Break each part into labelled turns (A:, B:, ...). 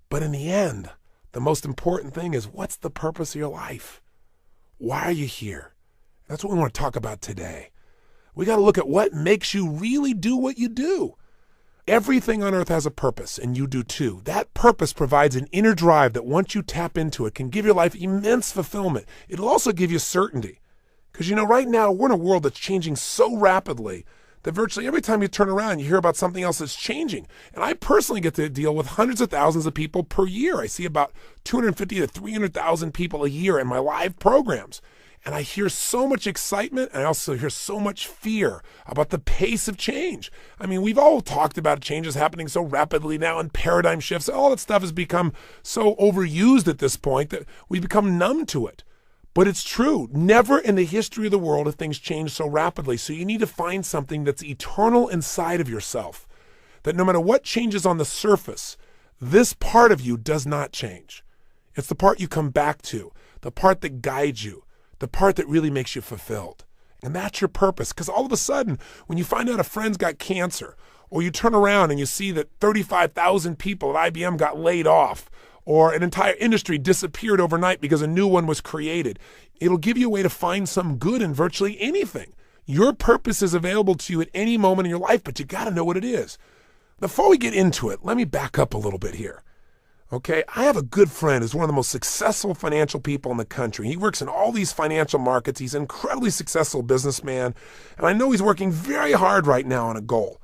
A: But in the end, the most important thing is, what's the purpose of your life? Why are you here? That's what we want to talk about today. We got to look at what makes you really do what you do. Everything on earth has a purpose, and you do too. That purpose provides an inner drive that once you tap into it can give your life immense fulfillment. It'll also give you certainty. Because right now we're in a world that's changing so rapidly that virtually every time you turn around, you hear about something else that's changing. And I personally get to deal with hundreds of thousands of people per year. I see about 250 to 300,000 people a year in my live programs. And I hear so much excitement, and I also hear so much fear about the pace of change. I mean, we've all talked about changes happening so rapidly now and paradigm shifts. All that stuff has become so overused at this point that we become numb to it. But it's true. Never in the history of the world have things changed so rapidly. So you need to find something that's eternal inside of yourself, that no matter what changes on the surface, this part of you does not change. It's the part you come back to, the part that guides you, the part that really makes you fulfilled. And that's your purpose. Because all of a sudden, when you find out a friend's got cancer, or you turn around and you see that 35,000 people at IBM got laid off, or an entire industry disappeared overnight because a new one was created, it'll give you a way to find some good in virtually anything. Your purpose is available to you at any moment in your life, but you got to know what it is. Before we get into it, let me back up a little bit here. Okay, I have a good friend who's one of the most successful financial people in the country. He works in all these financial markets. He's an incredibly successful businessman. And I know he's working very hard right now on a goal.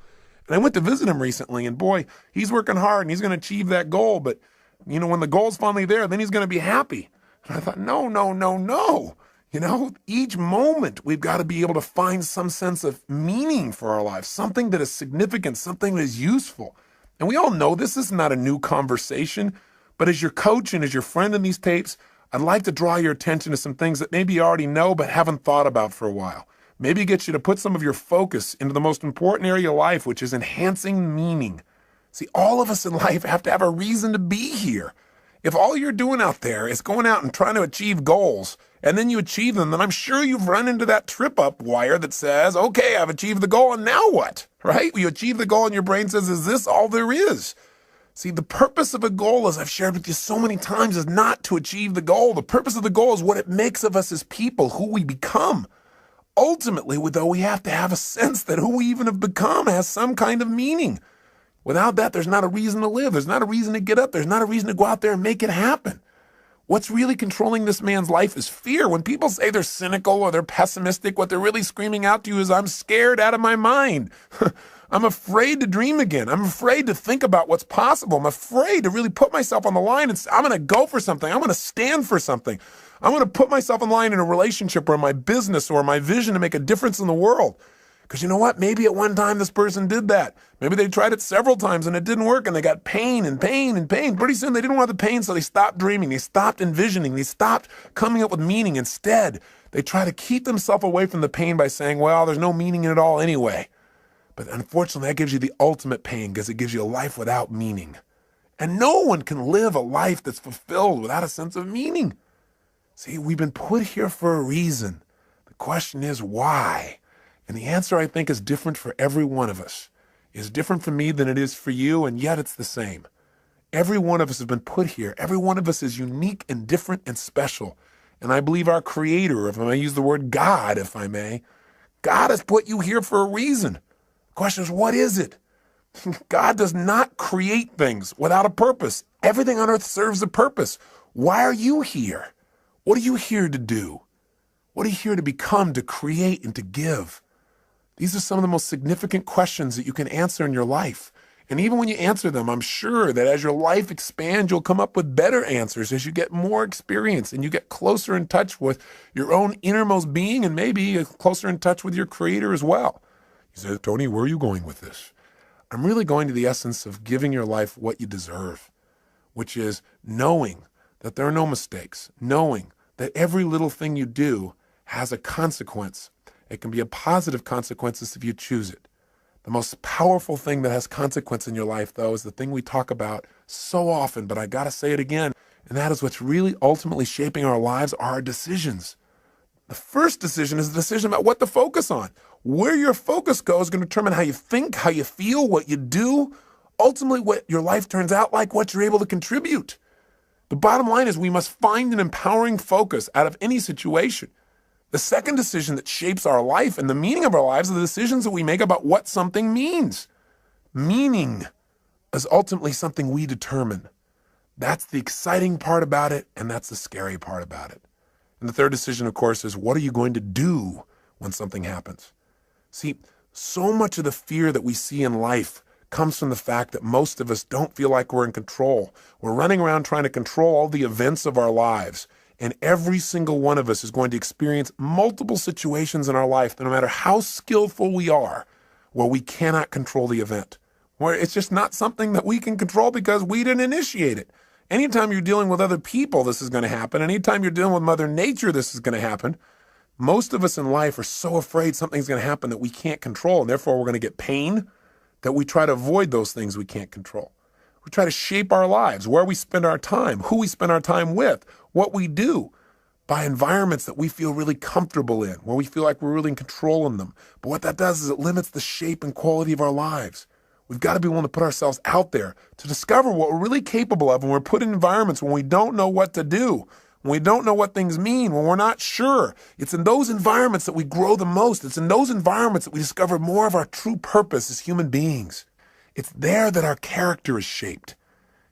A: And I went to visit him recently, and boy, he's working hard and he's going to achieve that goal. But, when the goal's finally there, then he's going to be happy. And I thought, no. Each moment we've got to be able to find some sense of meaning for our lives, something that is significant, something that is useful. And we all know this is not a new conversation, but as your coach and as your friend in these tapes, I'd like to draw your attention to some things that maybe you already know but haven't thought about for a while. Maybe get you to put some of your focus into the most important area of life, which is enhancing meaning. See, all of us in life have to have a reason to be here. If all you're doing out there is going out and trying to achieve goals, and then you achieve them, then I'm sure you've run into that trip-up wire that says, okay, I've achieved the goal, and now what? Right? You achieve the goal, and your brain says, is this all there is? See, the purpose of a goal, as I've shared with you so many times, is not to achieve the goal. The purpose of the goal is what it makes of us as people, who we become. Ultimately, though, we have to have a sense that who we even have become has some kind of meaning. Without that, there's not a reason to live. There's not a reason to get up. There's not a reason to go out there and make it happen. What's really controlling this man's life is fear. When people say they're cynical or they're pessimistic, what they're really screaming out to you is, I'm scared out of my mind. I'm afraid to dream again. I'm afraid to think about what's possible. I'm afraid to really put myself on the line and say, I'm going to go for something. I'm going to stand for something. I'm going to put myself on the line in a relationship or my business or my vision to make a difference in the world. Because you know what? Maybe at one time this person did that. Maybe they tried it several times and it didn't work and they got pain and pain and pain. Pretty soon they didn't want the pain, so they stopped dreaming. They stopped envisioning. They stopped coming up with meaning. Instead, they try to keep themselves away from the pain by saying, well, there's no meaning in it all anyway. But unfortunately, that gives you the ultimate pain because it gives you a life without meaning. And no one can live a life that's fulfilled without a sense of meaning. See, we've been put here for a reason. The question is why? And the answer, I think, is different for every one of us. It's different for me than it is for you, and yet it's the same. Every one of us has been put here. Every one of us is unique and different and special. And I believe our Creator, if I may use the word God, if I may, God has put you here for a reason. The question is, what is it? God does not create things without a purpose. Everything on earth serves a purpose. Why are you here? What are you here to do? What are you here to become, to create, and to give? These are some of the most significant questions that you can answer in your life. And even when you answer them, I'm sure that as your life expands, you'll come up with better answers as you get more experience and you get closer in touch with your own innermost being and maybe closer in touch with your Creator as well. You say, Tony, where are you going with this? I'm really going to the essence of giving your life what you deserve, which is knowing that there are no mistakes, knowing that every little thing you do has a consequence. It can be a positive consequence if you choose it. The most powerful thing that has consequence in your life, though, is the thing we talk about so often, but I got to say it again, and that is what's really ultimately shaping our lives are our decisions. The first decision is the decision about what to focus on. Where your focus goes is going to determine how you think, how you feel, what you do. ultimately what your life turns out like, what you're able to contribute. The bottom line is we must find an empowering focus out of any situation. The second decision that shapes our life and the meaning of our lives are the decisions that we make about what something means. Meaning is ultimately something we determine. That's the exciting part about it, and that's the scary part about it. And the third decision, of course, is what are you going to do when something happens? See, so much of the fear that we see in life comes from the fact that most of us don't feel like we're in control. We're running around trying to control all the events of our lives. And every single one of us is going to experience multiple situations in our life that no matter how skillful we are, where we cannot control the event, where it's just not something that we can control because we didn't initiate it. Anytime you're dealing with other people, this is going to happen. Anytime you're dealing with Mother Nature, this is going to happen. Most of us in life are so afraid something's going to happen that we can't control, and therefore we're going to get pain, that we try to avoid those things we can't control. We try to shape our lives, where we spend our time, who we spend our time with, what we do, by environments that we feel really comfortable in, where we feel like we're really in control in them. But what that does is it limits the shape and quality of our lives. We've got to be willing to put ourselves out there to discover what we're really capable of when we're put in environments when we don't know what to do, when we don't know what things mean, when we're not sure. It's in those environments that we grow the most. It's in those environments that we discover more of our true purpose as human beings. It's there that our character is shaped.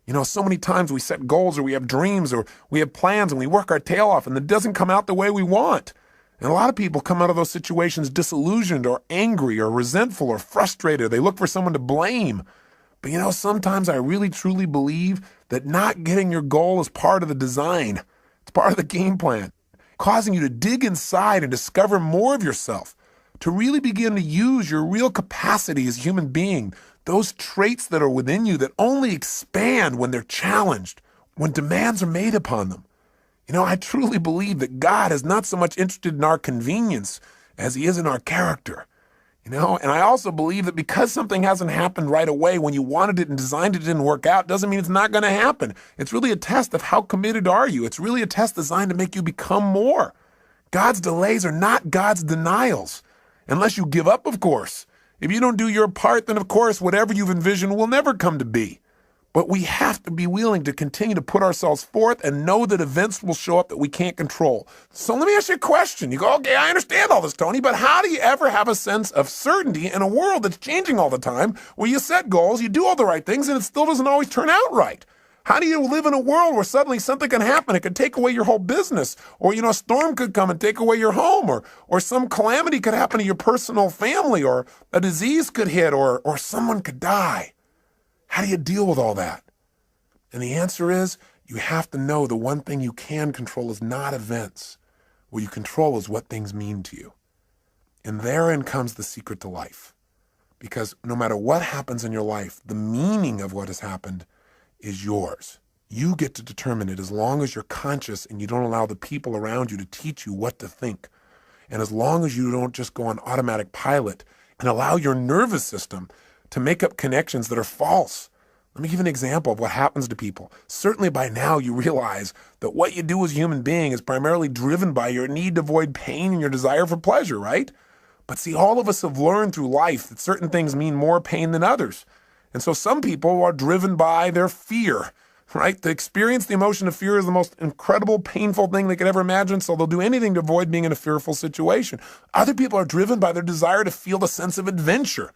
A: You know, so many times we set goals or we have dreams or we have plans and we work our tail off and it doesn't come out the way we want. And a lot of people come out of those situations disillusioned or angry or resentful or frustrated. They look for someone to blame. But you know, sometimes I really truly believe that not getting your goal is part of the design. It's part of the game plan, causing you to dig inside and discover more of yourself, to really begin to use your real capacity as a human being, those traits that are within you that only expand when they're challenged, when demands are made upon them. You know, I truly believe that God is not so much interested in our convenience as he is in our character. You know, and I also believe that because something hasn't happened right away when you wanted it and designed it didn't work out, doesn't mean it's not going to happen. It's really a test of how committed are you. It's really a test designed to make you become more. God's delays are not God's denials, unless you give up, of course. If you don't do your part, then of course, whatever you've envisioned will never come to be. But we have to be willing to continue to put ourselves forth and know that events will show up that we can't control. So let me ask you a question. You go, okay, I understand all this, Tony, but how do you ever have a sense of certainty in a world that's changing all the time, where you set goals, you do all the right things, and it still doesn't always turn out right? How do you live in a world where suddenly something can happen? It could take away your whole business, or, you know, a storm could come and take away your home, or some calamity could happen to your personal family, or a disease could hit, or someone could die. How do you deal with all that? And the answer is, you have to know the one thing you can control is not events. What you control is what things mean to you. And therein comes the secret to life. Because no matter what happens in your life, the meaning of what has happened is yours. You get to determine it as long as you're conscious and you don't allow the people around you to teach you what to think. And as long as you don't just go on automatic pilot and allow your nervous system to make up connections that are false. Let me give an example of what happens to people. Certainly by now you realize that what you do as a human being is primarily driven by your need to avoid pain and your desire for pleasure, right? But see, all of us have learned through life that certain things mean more pain than others. And so some people are driven by their fear, right? To experience the emotion of fear is the most incredible, painful thing they could ever imagine, so they'll do anything to avoid being in a fearful situation. Other people are driven by their desire to feel the sense of adventure.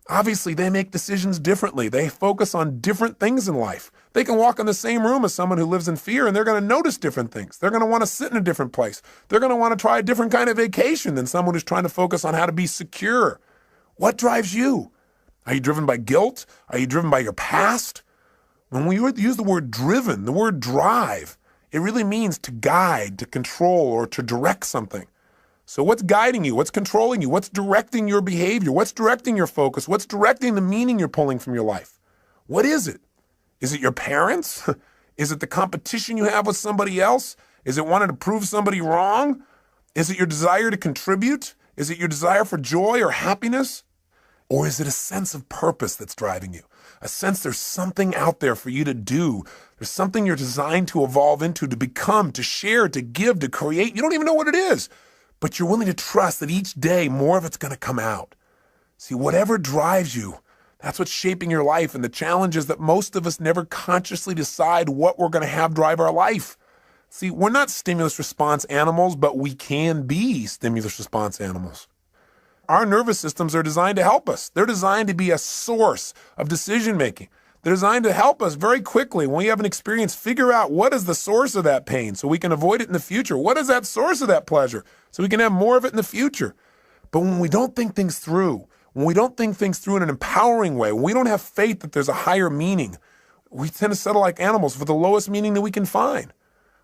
A: Obviously, they make decisions differently. They focus on different things in life. They can walk in the same room as someone who lives in fear, and they're going to notice different things. They're going to want to sit in a different place. They're going to want to try a different kind of vacation than someone who's trying to focus on how to be secure. What drives you? Are you driven by guilt? Are you driven by your past? When we use the word driven, the word drive, it really means to guide, to control, or to direct something. So what's guiding you? What's controlling you? What's directing your behavior? What's directing your focus? What's directing the meaning you're pulling from your life? What is it? Is it your parents? Is it the competition you have with somebody else? Is it wanting to prove somebody wrong? Is it your desire to contribute? Is it your desire for joy or happiness? Or is it a sense of purpose that's driving you? A sense there's something out there for you to do. There's something you're designed to evolve into, to become, to share, to give, to create. You don't even know what it is. But you're willing to trust that each day more of it's going to come out. See, whatever drives you, That's what's shaping your life. And the challenge is that most of us never consciously decide what we're going to have drive our life. See, we're not stimulus response animals, but we can be stimulus response animals. Our nervous systems are designed to help us. They're designed to be a source of decision making. They're designed to help us very quickly when we have an experience, figure out what is the source of that pain so we can avoid it in the future. What is that source of that pleasure so we can have more of it in the future? But when we don't think things through, when we don't think things through in an empowering way, when we don't have faith that there's a higher meaning, we tend to settle like animals for the lowest meaning that we can find.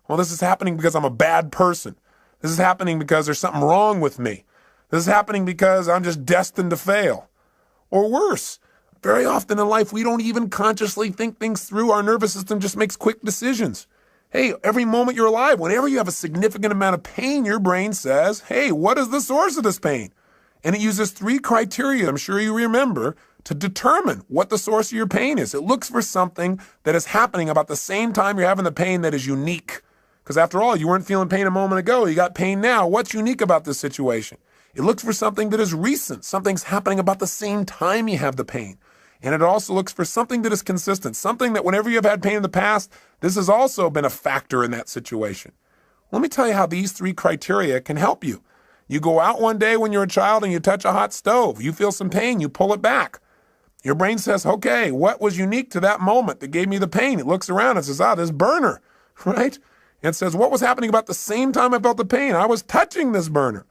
A: Well, this is happening because I'm a bad person. This is happening because there's something wrong with me. This is happening because I'm just destined to fail. Or worse, very often in life, we don't even consciously think things through. Our nervous system just makes quick decisions. Hey, every moment you're alive, whenever you have a significant amount of pain, your brain says, hey, what is the source of this pain? And it uses 3 criteria, I'm sure you remember, to determine what the source of your pain is. It looks for something that is happening about the same time you're having the pain that is unique. Because after all, you weren't feeling pain a moment ago. You got pain now. What's unique about this situation? It looks for something that is recent. Something's happening about the same time you have the pain. And it also looks for something that is consistent, something that whenever you've had pain in the past, this has also been a factor in that situation. Let me tell you how these 3 criteria can help you. You go out one day when you're a child and you touch a hot stove. You feel some pain. You pull it back. Your brain says, okay, what was unique to that moment that gave me the pain? It looks around and says, this burner, right? And says, what was happening about the same time I felt the pain? I was touching this burner.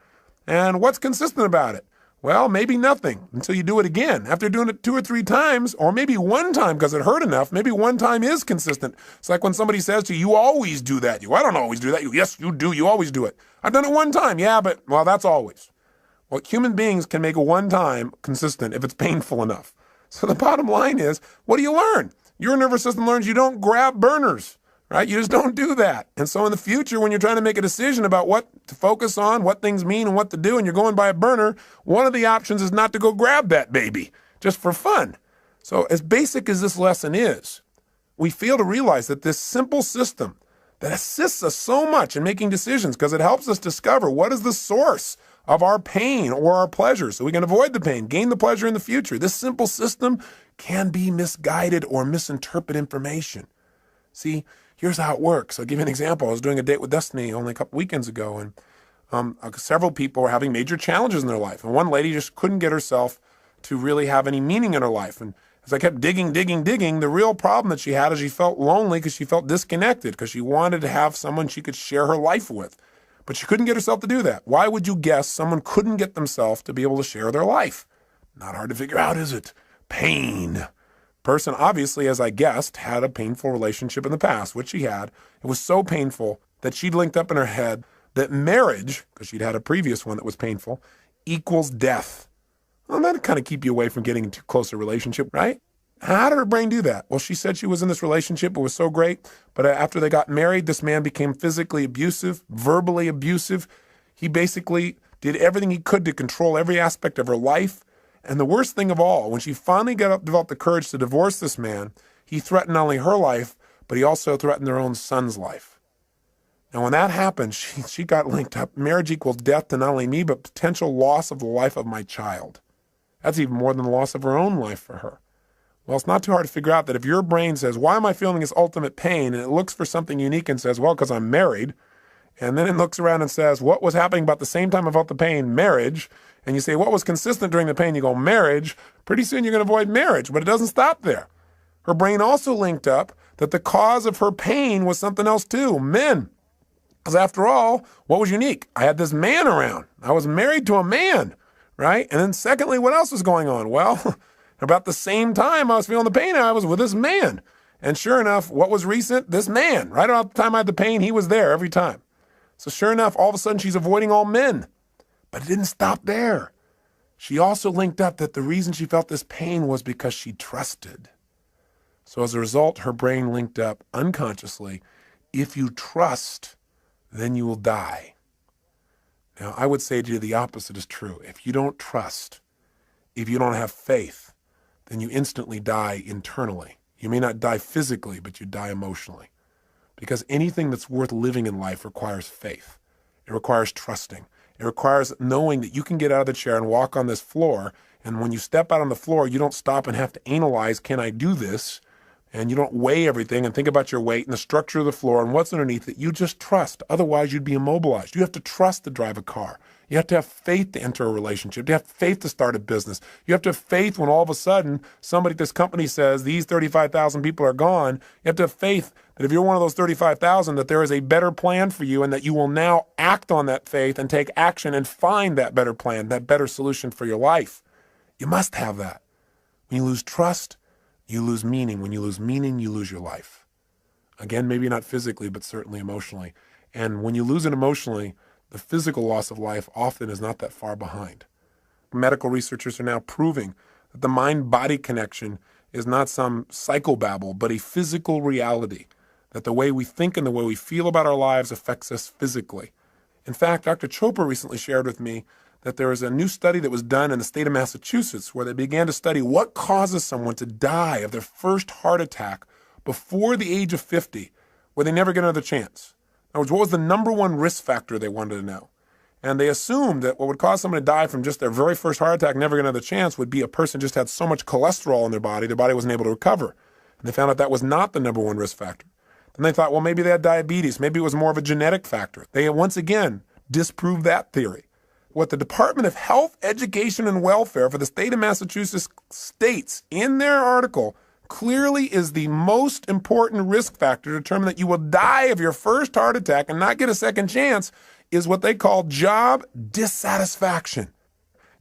A: And what's consistent about it? Well, maybe nothing until you do it again. After doing it 2 or 3 times, or maybe one time because it hurt enough, maybe one time is consistent. It's like when somebody says to you, you always do that. I don't always do that. Yes, you do. You always do it. I've done it one time. Yeah, but, well, that's always. Well, human beings can make a one time consistent if it's painful enough. So the bottom line is, what do you learn? Your nervous system learns you don't grab burners. Right? You just don't do that. And so in the future, when you're trying to make a decision about what to focus on, what things mean and what to do, and you're going by a burner, one of the options is not to go grab that baby, just for fun. So as basic as this lesson is, we fail to realize that this simple system that assists us so much in making decisions because it helps us discover what is the source of our pain or our pleasure so we can avoid the pain, gain the pleasure in the future. This simple system can be misguided or misinterpret information. See, here's how it works. I'll give you an example. I was doing a date with Destiny only a couple weekends ago, and several people were having major challenges in their life. And one lady just couldn't get herself to really have any meaning in her life. And as I kept digging, the real problem that she had is she felt lonely because she felt disconnected because she wanted to have someone she could share her life with. But she couldn't get herself to do that. Why would you guess someone couldn't get themselves to be able to share their life? Not hard to figure out, is it? Pain. Person, obviously, as I guessed, had a painful relationship in the past, which she had. It was so painful that she'd linked up in her head that marriage, because she'd had a previous one that was painful, equals death. Well, that'd kind of keep you away from getting into a closer relationship, right? How did her brain do that? Well, she said she was in this relationship. It was so great. But after they got married, this man became physically abusive, verbally abusive. He basically did everything he could to control every aspect of her life. And the worst thing of all, when she finally developed the courage to divorce this man, he threatened not only her life, but he also threatened their own son's life. And when that happened, she got linked up. Marriage equals death to not only me, but potential loss of the life of my child. That's even more than the loss of her own life for her. Well, it's not too hard to figure out that if your brain says, why am I feeling this ultimate pain? And it looks for something unique and says, well, because I'm married. And then it looks around and says, what was happening about the same time I felt the pain? Marriage. And you say, what was consistent during the pain? You go, marriage. Pretty soon you're going to avoid marriage, but it doesn't stop there. Her brain also linked up that the cause of her pain was something else too, men. Because after all, what was unique? I had this man around. I was married to a man, right? And then secondly, what else was going on? Well, about the same time I was feeling the pain, I was with this man. And sure enough, what was recent? This man. Right around the time I had the pain, he was there every time. So sure enough, all of a sudden she's avoiding all men. But it didn't stop there. She also linked up that the reason she felt this pain was because she trusted. So as a result, her brain linked up unconsciously, if you trust, then you will die. Now, I would say to you the opposite is true. If you don't trust, if you don't have faith, then you instantly die internally. You may not die physically, but you die emotionally. Because anything that's worth living in life requires faith. It requires trusting. It requires knowing that you can get out of the chair and walk on this floor And when you step out on the floor, you don't stop and have to analyze, can I do this? And you don't weigh everything and think about your weight and the structure of the floor and what's underneath it. You just trust. Otherwise, you'd be immobilized. You have to trust to drive a car. You have to have faith to enter a relationship. You have faith to start a business. You have to have faith when all of a sudden somebody at this company says these 35,000 people are gone. You have to have faith that if you're one of those 35,000, that there is a better plan for you and that you will now act on that faith and take action and find that better plan, that better solution for your life. You must have that. When you lose trust, you lose meaning. When you lose meaning, you lose your life. Again, maybe not physically, but certainly emotionally. And when you lose it emotionally, the physical loss of life often is not that far behind. Medical researchers are now proving that the mind-body connection is not some psychobabble, but a physical reality, that the way we think and the way we feel about our lives affects us physically. In fact, Dr. Chopra recently shared with me that there is a new study that was done in the state of Massachusetts where they began to study what causes someone to die of their first heart attack before the age of 50, where they never get another chance. In other words, what was the number one risk factor they wanted to know? And they assumed that what would cause someone to die from just their very first heart attack, never get another chance, would be a person just had so much cholesterol in their body wasn't able to recover. And they found out that was not the number one risk factor. Then they thought, well, maybe they had diabetes. Maybe it was more of a genetic factor. They once again disproved that theory. What the Department of Health, Education, and Welfare for the state of Massachusetts states in their article clearly is the most important risk factor to determine that you will die of your first heart attack and not get a second chance is what they call job dissatisfaction.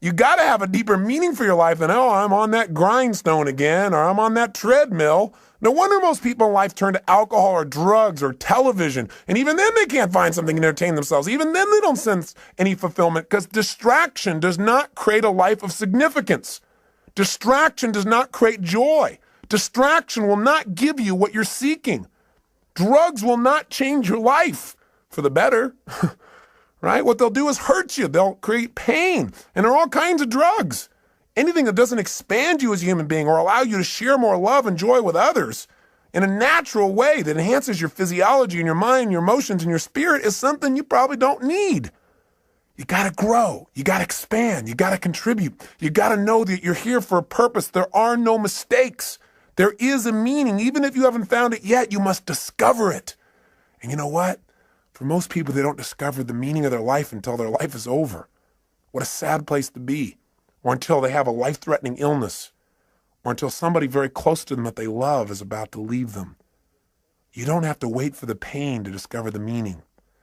A: You got to have a deeper meaning for your life than, oh, I'm on that grindstone again, or I'm on that treadmill. No wonder most people in life turn to alcohol or drugs or television. And even then they can't find something to entertain themselves. Even then they don't sense any fulfillment because distraction does not create a life of significance. Distraction does not create joy. Distraction will not give you what you're seeking. Drugs will not change your life for the better. Right? What they'll do is hurt you. They'll create pain. And there are all kinds of drugs. Anything that doesn't expand you as a human being or allow you to share more love and joy with others in a natural way that enhances your physiology and your mind, your emotions, and your spirit is something you probably don't need. You got to grow. You got to expand. You got to contribute. You got to know that you're here for a purpose. There are no mistakes. There is a meaning. Even if you haven't found it yet, you must discover it. And you know what? For most people, they don't discover the meaning of their life until their life is over. What a sad place to be. Or until they have a life-threatening illness. Or until somebody very close to them that they love is about to leave them. You don't have to wait for the pain to discover the meaning.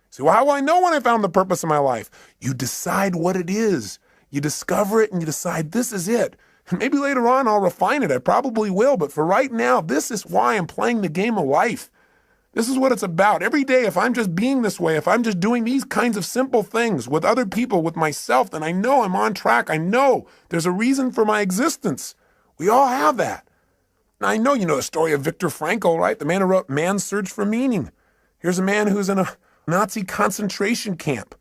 A: So how will I know when I found the purpose of my life? You decide what it is. You discover it and you decide this is it. And maybe later on I'll refine it. I probably will. But for right now, this is why I'm playing the game of life. This is what it's about. Every day, if I'm just being this way, if I'm just doing these kinds of simple things with other people, with myself, then I know I'm on track. I know there's a reason for my existence. We all have that. Now, I know you know the story of Viktor Frankl, right? The man who wrote Man's Search for Meaning. Here's a man who's in a Nazi concentration camp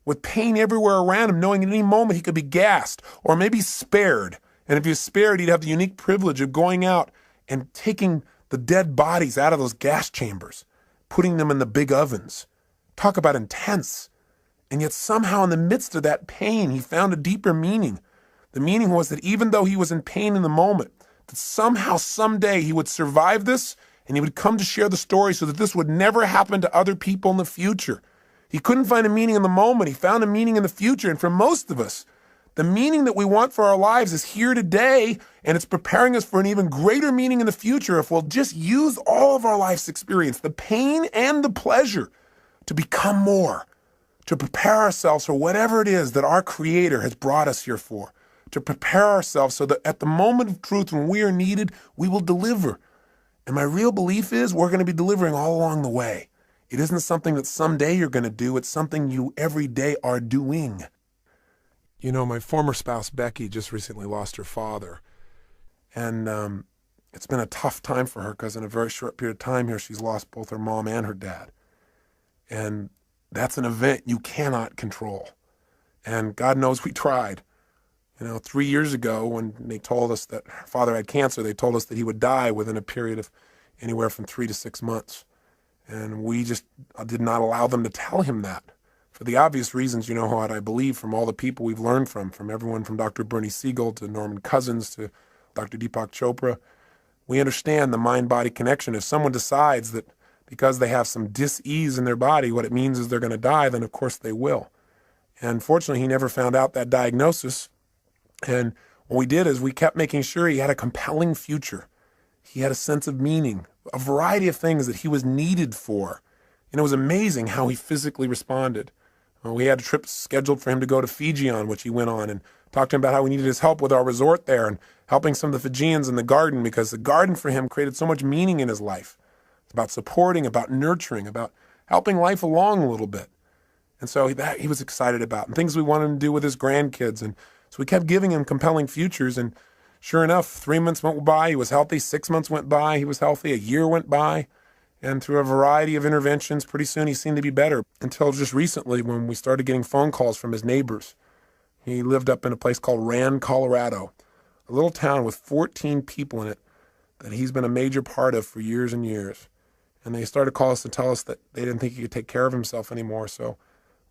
A: with pain everywhere around him, knowing at any moment he could be gassed or maybe spared. And if he was spared, he'd have the unique privilege of going out and taking the dead bodies out of those gas chambers, putting them in the big ovens. Talk about intense. And yet somehow in the midst of that pain, he found a deeper meaning. The meaning was that even though he was in pain in the moment, that somehow, someday he would survive this and he would come to share the story so that this would never happen to other people in the future. He couldn't find a meaning in the moment. He found a meaning in the future. And for most of us, the meaning that we want for our lives is here today, and it's preparing us for an even greater meaning in the future if we'll just use all of our life's experience, the pain and the pleasure, to become more, to prepare ourselves for whatever it is that our Creator has brought us here for, to prepare ourselves so that at the moment of truth when we are needed, we will deliver. And my real belief is we're going to be delivering all along the way. It isn't something that someday you're going to do. It's something you every day are doing. You know, my former spouse, Becky, just recently lost her father. And it's been a tough time for her because in a very short period of time here, she's lost both her mom and her dad. And that's an event you cannot control. And God knows we tried. You know, 3 years ago when they told us that her father had cancer, they told us that he would die within a period of anywhere from 3 to 6 months. And we just did not allow them to tell him that. For the obvious reasons, you know what I believe from all the people we've learned from everyone from Dr. Bernie Siegel to Norman Cousins to Dr. Deepak Chopra. We understand the mind-body connection. If someone decides that because they have some dis-ease in their body, what it means is they're going to die, then of course they will. And fortunately, he never found out that diagnosis. And what we did is we kept making sure he had a compelling future. He had a sense of meaning, a variety of things that he was needed for. And it was amazing how he physically responded. We had a trip scheduled for him to go to Fiji on, which he went on, and talked to him about how we needed his help with our resort there and helping some of the Fijians in the garden, because the garden for him created so much meaning in his life. It's about supporting, about nurturing, about helping life along a little bit. And so that he was excited about, and things we wanted him to do with his grandkids. And so we kept giving him compelling futures. And sure enough, 3 months went by, he was healthy. 6 months went by, he was healthy. A year went by. And through a variety of interventions, pretty soon he seemed to be better, until just recently when we started getting phone calls from his neighbors. He lived up in a place called Rand, Colorado, a little town with 14 people in it that he's been a major part of for years and years. And they started to call us to tell us that they didn't think he could take care of himself anymore. So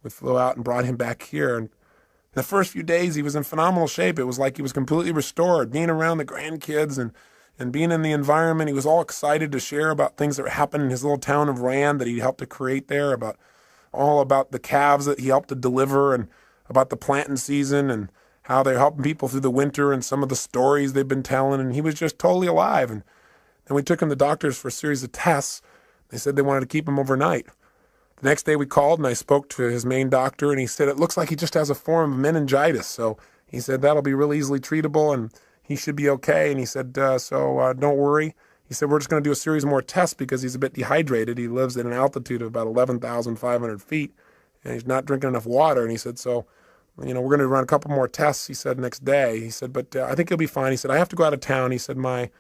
A: we flew out and brought him back here. And the first few days, he was in phenomenal shape. It was like he was completely restored, being around the grandkids and being in the environment. He was all excited to share about things that were happening in his little town of Rand that he helped to create there, about the calves that he helped to deliver, and about the planting season and how they're helping people through the winter and some of the stories they've been telling. And he was just totally alive. And then we took him to doctors for a series of tests. They said they wanted to keep him overnight. The next day we called and I spoke to his main doctor, and he said it looks like he just has a form of meningitis. So he said that'll be real easily treatable and he should be okay. And he said, don't worry. He said, we're just going to do a series more tests because he's a bit dehydrated. He lives at an altitude of about 11,500 feet and he's not drinking enough water. And he said, we're going to run a couple more tests, he said, next day. He said, but I think he'll be fine. He said, I have to go out of town. He said, my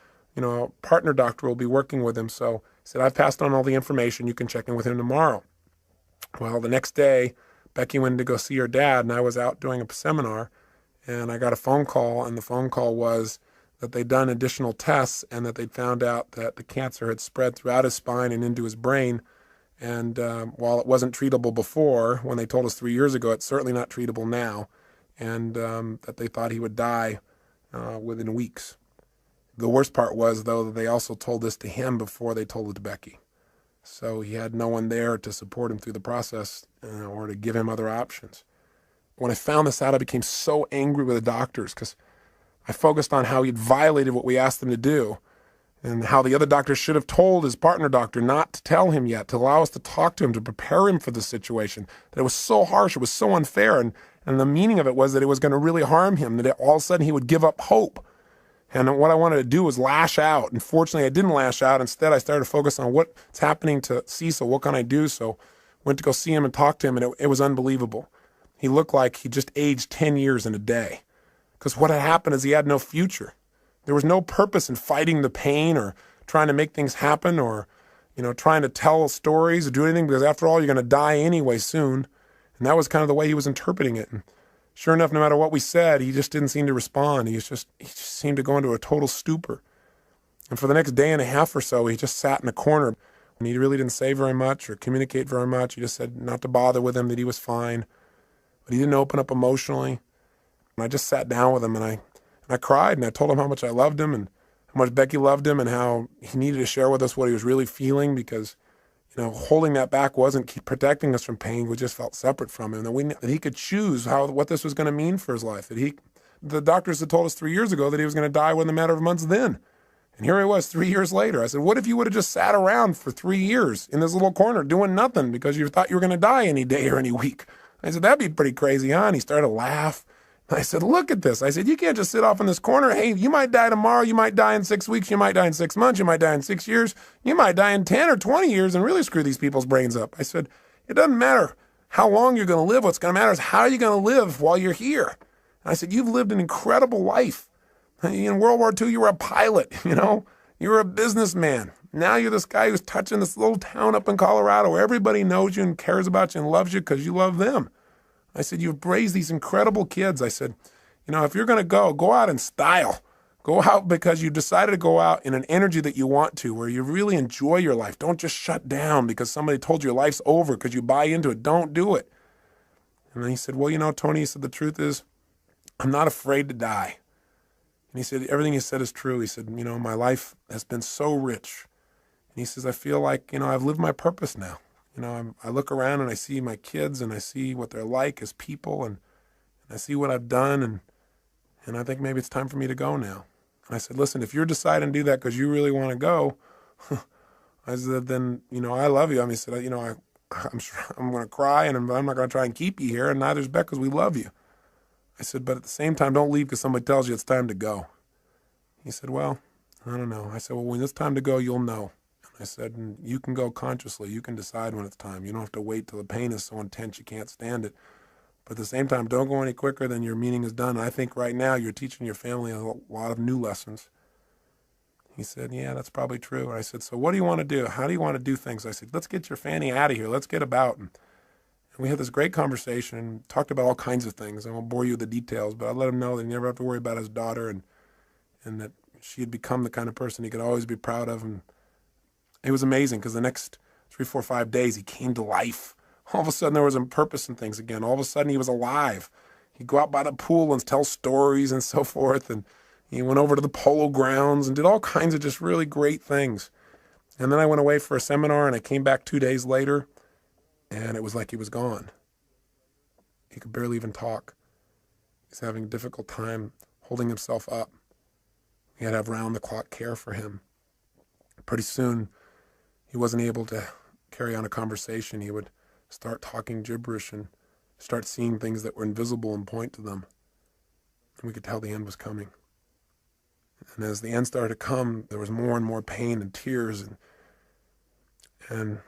A: partner doctor will be working with him. So he said, I've passed on all the information. You can check in with him tomorrow. Well, the next day, Becky went to go see her dad, and I was out doing a seminar, and I got a phone call, and the phone call was that they'd done additional tests and that they'd found out that the cancer had spread throughout his spine and into his brain. And while it wasn't treatable before, when they told us 3 years ago, it's certainly not treatable now, and that they thought he would die within weeks. The worst part was, though, that they also told this to him before they told it to Becky. So he had no one there to support him through the process or to give him other options. When I found this out, I became so angry with the doctors because I focused on how he'd violated what we asked him to do and how the other doctor should have told his partner doctor not to tell him yet, to allow us to talk to him, to prepare him for the situation. That it was so harsh, it was so unfair, and the meaning of it was that it was going to really harm him, that all of a sudden he would give up hope. And what I wanted to do was lash out. And fortunately, I didn't lash out. Instead, I started to focus on what's happening to Cecil. What can I do? So went to go see him and talk to him, and it was unbelievable. He looked like he just aged 10 years in a day. Because what had happened is he had no future. There was no purpose in fighting the pain or trying to make things happen or, trying to tell stories or do anything, because after all, you're going to die anyway soon. And that was kind of the way he was interpreting it. And sure enough, no matter what we said, he just didn't seem to respond. He just seemed to go into a total stupor. And for the next day and a half or so, he just sat in a corner. And he really didn't say very much or communicate very much. He just said not to bother with him, that he was fine. But he didn't open up emotionally. And I just sat down with him and I cried, and I told him how much I loved him and how much Becky loved him and how he needed to share with us what he was really feeling, because holding that back wasn't protecting us from pain. We just felt separate from him. That he could choose what this was going to mean for his life. The doctors had told us 3 years ago that he was going to die within a matter of months then. And here he was 3 years later. I said, what if you would have just sat around for 3 years in this little corner doing nothing because you thought you were going to die any day or any week? I said, that'd be pretty crazy, huh? And he started to laugh. I said, look at this. I said, you can't just sit off in this corner. Hey, you might die tomorrow. You might die in 6 weeks. You might die in 6 months. You might die in 6 years. You might die in 10 or 20 years and really screw these people's brains up. I said, it doesn't matter how long you're going to live. What's going to matter is how you're going to live while you're here. And I said, you've lived an incredible life. In World War II, you were a pilot, you were a businessman. Now you're this guy who's touching this little town up in Colorado where everybody knows you and cares about you and loves you because you love them. I said, you've raised these incredible kids. I said, if you're going to go out in style. Go out because you decided to go out in an energy that you want to, where you really enjoy your life. Don't just shut down because somebody told you your life's over because you buy into it. Don't do it. And then he said, well, Tony, he said, the truth is I'm not afraid to die. And he said, everything you said is true. He said, my life has been so rich. And he says, I feel like, I've lived my purpose now. I look around and I see my kids and I see what they're like as people and I see what I've done and I think maybe it's time for me to go now. And I said, listen, if you're deciding to do that because you really want to go, I said, then, I love you. He said, I'm sure I'm going to cry and I'm not going to try and keep you here, and neither is Beck, because we love you. I said, but at the same time, don't leave because somebody tells you it's time to go. He said, well, I don't know. I said, well, when it's time to go, you'll know. I said, and you can go consciously. You can decide when it's time. You don't have to wait till the pain is so intense you can't stand it. But at the same time, don't go any quicker than your meaning is done. And I think right now you're teaching your family a lot of new lessons. He said, yeah, that's probably true. And I said, so what do you want to do? How do you want to do things? I said, let's get your fanny out of here. Let's get about. And we had this great conversation and talked about all kinds of things. I won't bore you with the details, but I let him know that he never have to worry about his daughter and that she had become the kind of person he could always be proud of. And it was amazing because the next 3, 4, 5 days he came to life. All of a sudden there was a purpose in things again. All of a sudden he was alive. He'd go out by the pool and tell stories and so forth. And he went over to the polo grounds and did all kinds of just really great things. And then I went away for a seminar and I came back 2 days later and it was like he was gone. He could barely even talk. He's having a difficult time holding himself up. We had to have round-the-clock care for him. Pretty soon, he wasn't able to carry on a conversation. He would start talking gibberish and start seeing things that were invisible and point to them. And we could tell the end was coming. And as the end started to come, there was more and more pain and tears. And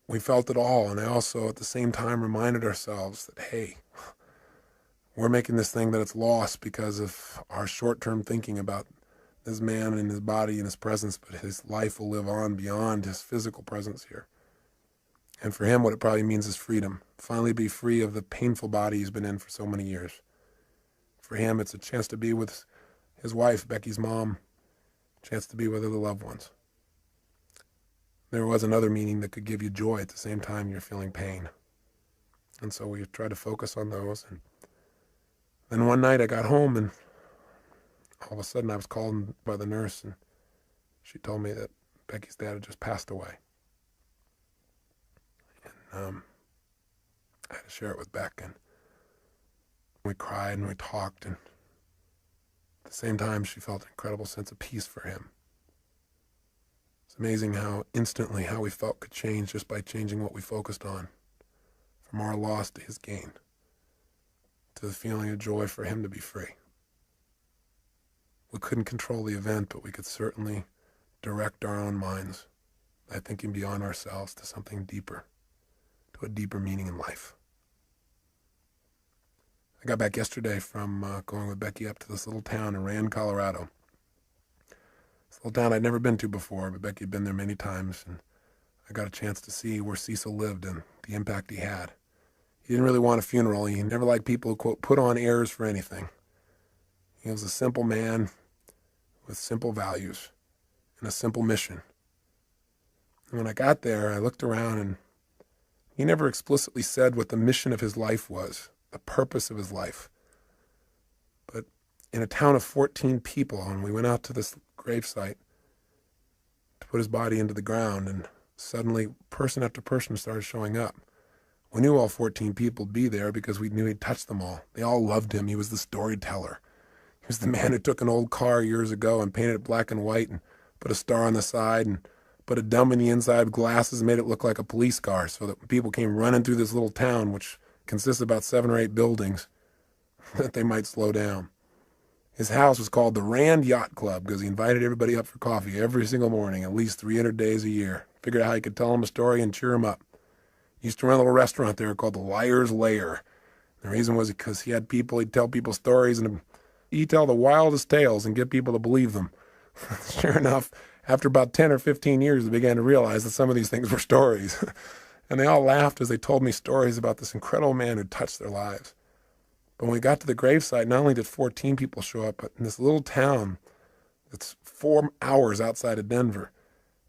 A: we felt it all. And I also, at the same time, reminded ourselves that, hey, we're making this thing that it's lost because of our short-term thinking about this man and his body and his presence, but his life will live on beyond his physical presence here. And for him, what it probably means is freedom. Finally be free of the painful body he's been in for so many years. For him, it's a chance to be with his wife, Becky's mom, a chance to be with other loved ones. There was another meaning that could give you joy at the same time you're feeling pain. And so we tried to focus on those. And then one night I got home and all of a sudden I was called by the nurse and she told me that Becky's dad had just passed away. And I had to share it with Beck, and we cried and we talked, and at the same time she felt an incredible sense of peace for him. It's amazing how instantly how we felt could change just by changing what we focused on, from our loss to his gain, to the feeling of joy for him to be free. We couldn't control the event, but we could certainly direct our own minds by thinking beyond ourselves to something deeper, to a deeper meaning in life. I got back yesterday from going with Becky up to this little town in Rand, Colorado. This little town I'd never been to before, but Becky had been there many times, and I got a chance to see where Cecil lived and the impact he had. He didn't really want a funeral. He never liked people who, quote, put on airs for anything. He was a simple man with simple values and a simple mission. And when I got there, I looked around, and he never explicitly said what the mission of his life was, the purpose of his life. But in a town of 14 people, and we went out to this gravesite to put his body into the ground, and suddenly person after person started showing up. We knew all 14 people would be there because we knew he'd touched them all. They all loved him. He was the storyteller. He was the man who took an old car years ago and painted it black and white and put a star on the side and put a dome in the inside with glasses and made it look like a police car so that when people came running through this little town, which consists of about 7 or 8 buildings, that they might slow down. His house was called the Rand Yacht Club because he invited everybody up for coffee every single morning, at least 300 days a year. Figured out how he could tell them a story and cheer them up. He used to run a little restaurant there called the Liar's Lair. The reason was because he had people, he'd tell people stories, and he'd tell the wildest tales and get people to believe them. Sure enough, after about 10 or 15 years, they began to realize that some of these things were stories. And they all laughed as they told me stories about this incredible man who touched their lives. But when we got to the gravesite, not only did 14 people show up, but in this little town that's 4 hours outside of Denver,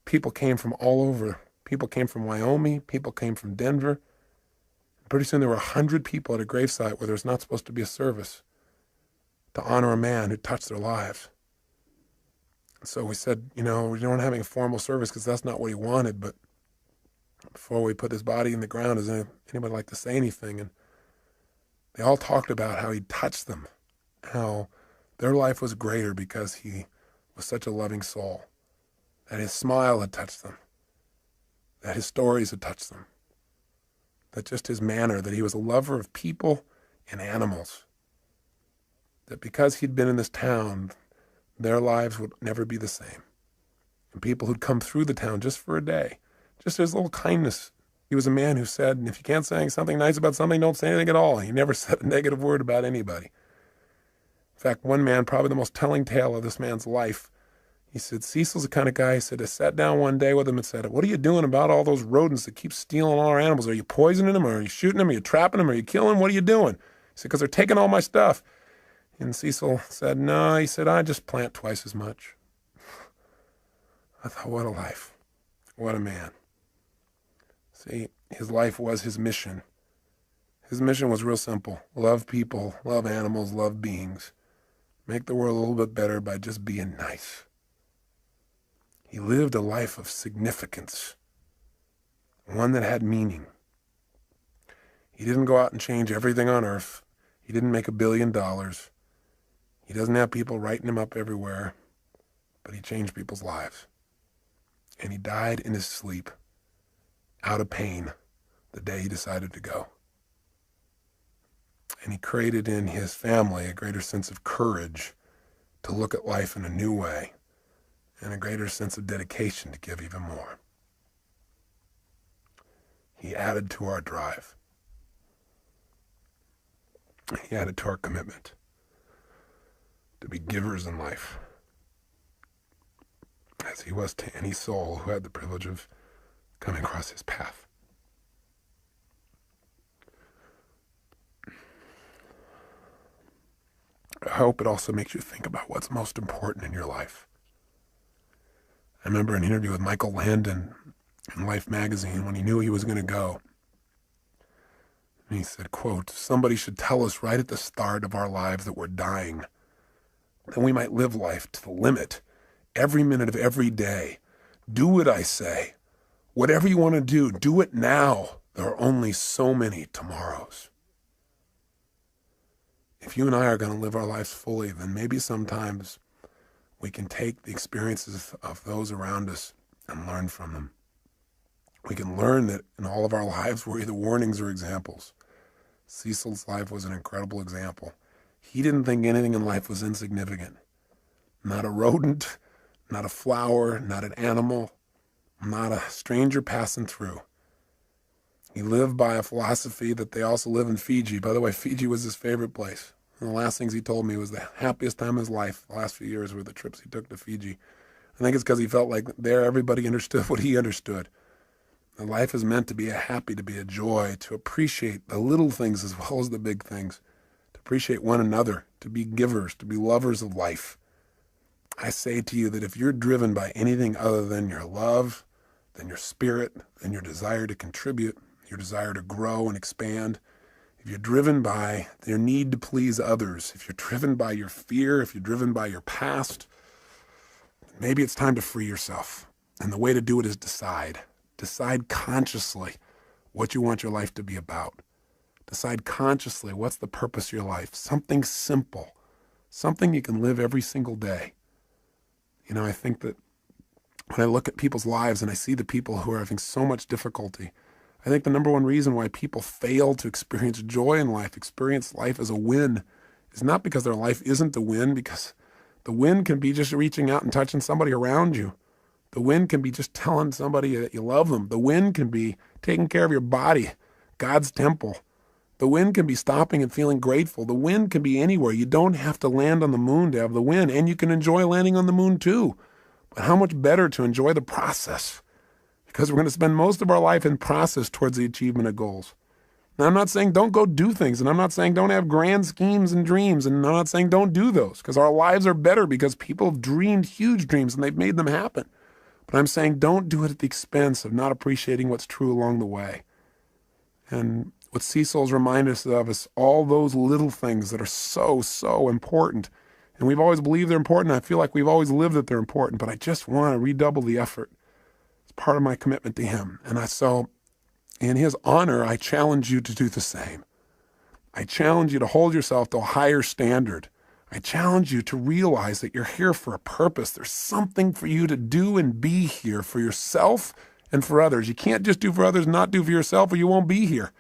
A: people came from all over. People came from Wyoming. People came from Denver. Pretty soon there were 100 people at a gravesite where there's not supposed to be a service to honor a man who touched their lives. And so we said, we don't having a formal service because that's not what he wanted, but before we put his body in the ground, does anybody like to say anything? And they all talked about how he touched them, how their life was greater because he was such a loving soul, that his smile had touched them, that his stories had touched them, that just his manner, that he was a lover of people and animals, that because he'd been in this town, their lives would never be the same. And people who'd come through the town just for a day, just his little kindness. He was a man who said, if you can't say something nice about something, don't say anything at all. He never said a negative word about anybody. In fact, one man, probably the most telling tale of this man's life, he said, Cecil's the kind of guy, he said, I sat down one day with him and said, what are you doing about all those rodents that keep stealing all our animals? Are you poisoning them? Or are you shooting them? Are you trapping them? Are you killing them? What are you doing? He said, because they're taking all my stuff. And Cecil said, no, he said, I just plant twice as much. I thought, what a life. What a man. See, his life was his mission. His mission was real simple. Love people, love animals, love beings. Make the world a little bit better by just being nice. He lived a life of significance, one that had meaning. He didn't go out and change everything on earth. He didn't make $1 billion. He doesn't have people writing him up everywhere, but he changed people's lives. And he died in his sleep, out of pain, the day he decided to go. And he created in his family a greater sense of courage to look at life in a new way, and a greater sense of dedication to give even more. He added to our drive. He added to our commitment to be givers in life, as he was to any soul who had the privilege of coming across his path. I hope it also makes you think about what's most important in your life. I remember an interview with Michael Landon in Life magazine when he knew he was going to go. And he said, quote, somebody should tell us right at the start of our lives that we're dying, that we might live life to the limit, every minute of every day. Do what I say. Whatever you want to do it now. There are only so many tomorrows. If you and I are going to live our lives fully, then maybe sometimes we can take the experiences of those around us and learn from them. We can learn that in all of our lives we're either warnings or examples. Cecil's life was an incredible example. He didn't think anything in life was insignificant. Not a rodent, not a flower, not an animal, not a stranger passing through. He lived by a philosophy that they also live in Fiji. By the way, Fiji was his favorite place. And the last things he told me was the happiest time of his life, the last few years, were the trips he took to Fiji. I think it's because he felt like there everybody understood what he understood. That life is meant to be a happy, to be a joy, to appreciate the little things as well as the big things, to appreciate one another, to be givers, to be lovers of life. I say to you that if you're driven by anything other than your love, than your spirit, than your desire to contribute, your desire to grow and expand, if you're driven by your need to please others, if you're driven by your fear, if you're driven by your past, maybe it's time to free yourself. And the way to do it is decide. Decide consciously what you want your life to be about. Decide consciously what's the purpose of your life. Something simple. Something you can live every single day. I think that when I look at people's lives and I see the people who are having so much difficulty, I think the number one reason why people fail to experience joy in life, experience life as a win, is not because their life isn't a win, because the win can be just reaching out and touching somebody around you. The win can be just telling somebody that you love them. The win can be taking care of your body, God's temple. The win can be stopping and feeling grateful. The win can be anywhere. You don't have to land on the moon to have the win, and you can enjoy landing on the moon too. But how much better to enjoy the process? Because we're going to spend most of our life in process towards the achievement of goals. Now, I'm not saying don't go do things, and I'm not saying don't have grand schemes and dreams, and I'm not saying don't do those, because our lives are better because people have dreamed huge dreams and they've made them happen. But I'm saying don't do it at the expense of not appreciating what's true along the way. And What Cecil's reminded us of is all those little things that are so, so important. And we've always believed they're important. I feel like we've always lived that they're important, but I just want to redouble the effort. It's part of my commitment to him. So in his honor, I challenge you to do the same. I challenge you to hold yourself to a higher standard. I challenge you to realize that you're here for a purpose. There's something for you to do and be here for yourself and for others. You can't just do for others, not do for yourself, or you won't be here.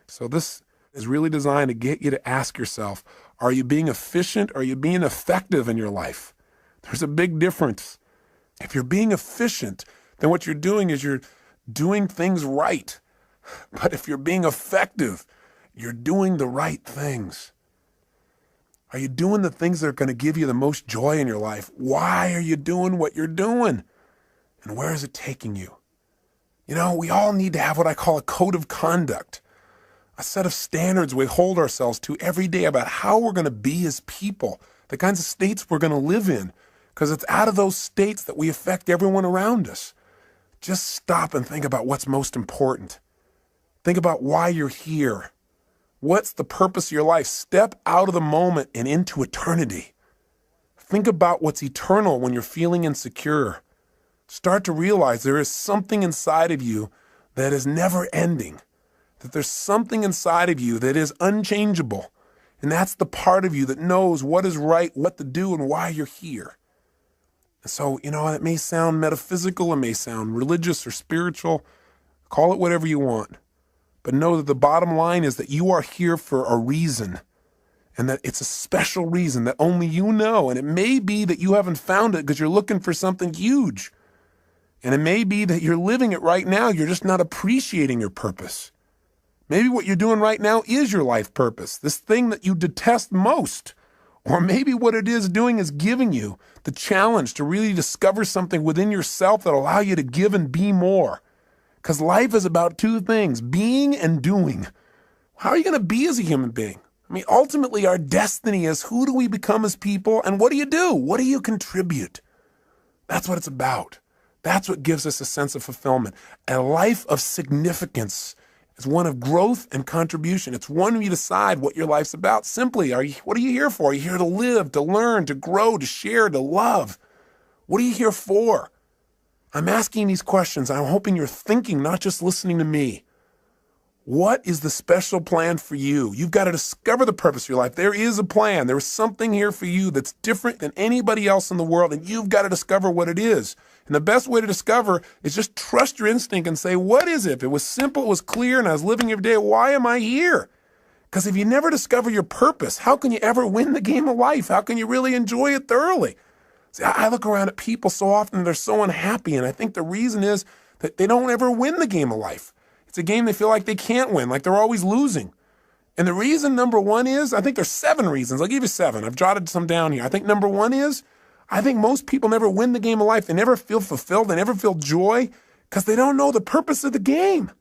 A: So this is really designed to get you to ask yourself, are you being efficient? Or are you being effective in your life? There's a big difference. If you're being efficient, then what you're doing is you're doing things right. But if you're being effective, you're doing the right things. Are you doing the things that are going to give you the most joy in your life? Why are you doing what you're doing? And where is it taking you? You know, we all need to have what I call a code of conduct, a set of standards we hold ourselves to every day about how we're going to be as people, the kinds of states we're going to live in, because it's out of those states that we affect everyone around us. Just stop and think about what's most important. Think about why you're here. What's the purpose of your life? Step out of the moment and into eternity. Think about what's eternal when you're feeling insecure. Start to realize there is something inside of you that is never ending, that there's something inside of you that is unchangeable. And that's the part of you that knows what is right, what to do, and why you're here. And so, you know, it may sound metaphysical, it may sound religious or spiritual. Call it whatever you want. But know that the bottom line is that you are here for a reason, and that it's a special reason that only you know. And it may be that you haven't found it because you're looking for something huge. And it may be that you're living it right now. You're just not appreciating your purpose. Maybe what you're doing right now is your life purpose, this thing that you detest most. Or maybe what it is doing is giving you the challenge to really discover something within yourself that allow you to give and be more. Because life is about two things, being and doing. How are you going to be as a human being? I mean, ultimately, our destiny is who do we become as people, and what do you do? What do you contribute? That's what it's about. That's what gives us a sense of fulfillment. A life of significance is one of growth and contribution. It's one where you decide what your life's about. Simply, what are you here for? Are you here to live, to learn, to grow, to share, to love? What are you here for? I'm asking these questions. I'm hoping you're thinking, not just listening to me. What is the special plan for you? You've got to discover the purpose of your life. There is a plan. There is something here for you that's different than anybody else in the world, and you've got to discover what it is. And the best way to discover is just trust your instinct and say, what is it? If it was simple, it was clear, and I was living every day, why am I here? Because if you never discover your purpose, how can you ever win the game of life? How can you really enjoy it thoroughly? See, I look around at people so often, they're so unhappy, and I think the reason is that they don't ever win the game of life. It's a game they feel like they can't win, like they're always losing. And the reason, number one, is, I think there's 7 reasons. I'll give you 7. I've jotted some down here. I think number 1 is, I think most people never win the game of life. They never feel fulfilled. They never feel joy because they don't know the purpose of the game.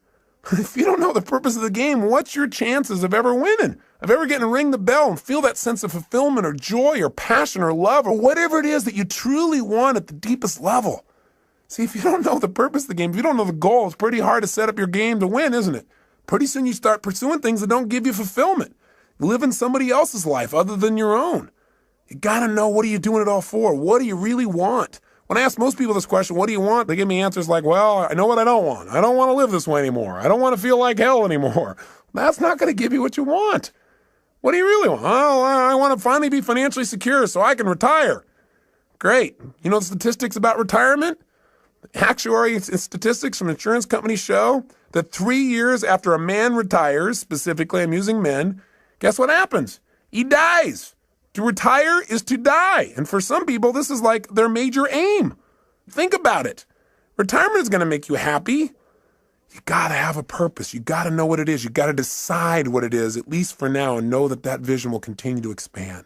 A: If you don't know the purpose of the game, what's your chances of ever winning? Of ever getting to ring the bell and feel that sense of fulfillment or joy or passion or love or whatever it is that you truly want at the deepest level? See, if you don't know the purpose of the game, if you don't know the goal, it's pretty hard to set up your game to win, isn't it? Pretty soon you start pursuing things that don't give you fulfillment. Living somebody else's life other than your own. You got to know, what are you doing it all for? What do you really want? When I ask most people this question, what do you want? They give me answers like, well, I know what I don't want. I don't want to live this way anymore. I don't want to feel like hell anymore. That's not going to give you what you want. What do you really want? Oh, I want to finally be financially secure so I can retire. Great. You know the statistics about retirement? Actuary statistics from insurance companies show that 3 years after a man retires, specifically I'm using men, guess what happens? He dies. To retire is to die. And for some people, this is like their major aim. Think about it. Retirement is going to make you happy. You got to have a purpose. You got to know what it is. You got to decide what it is, at least for now, and know that that vision will continue to expand.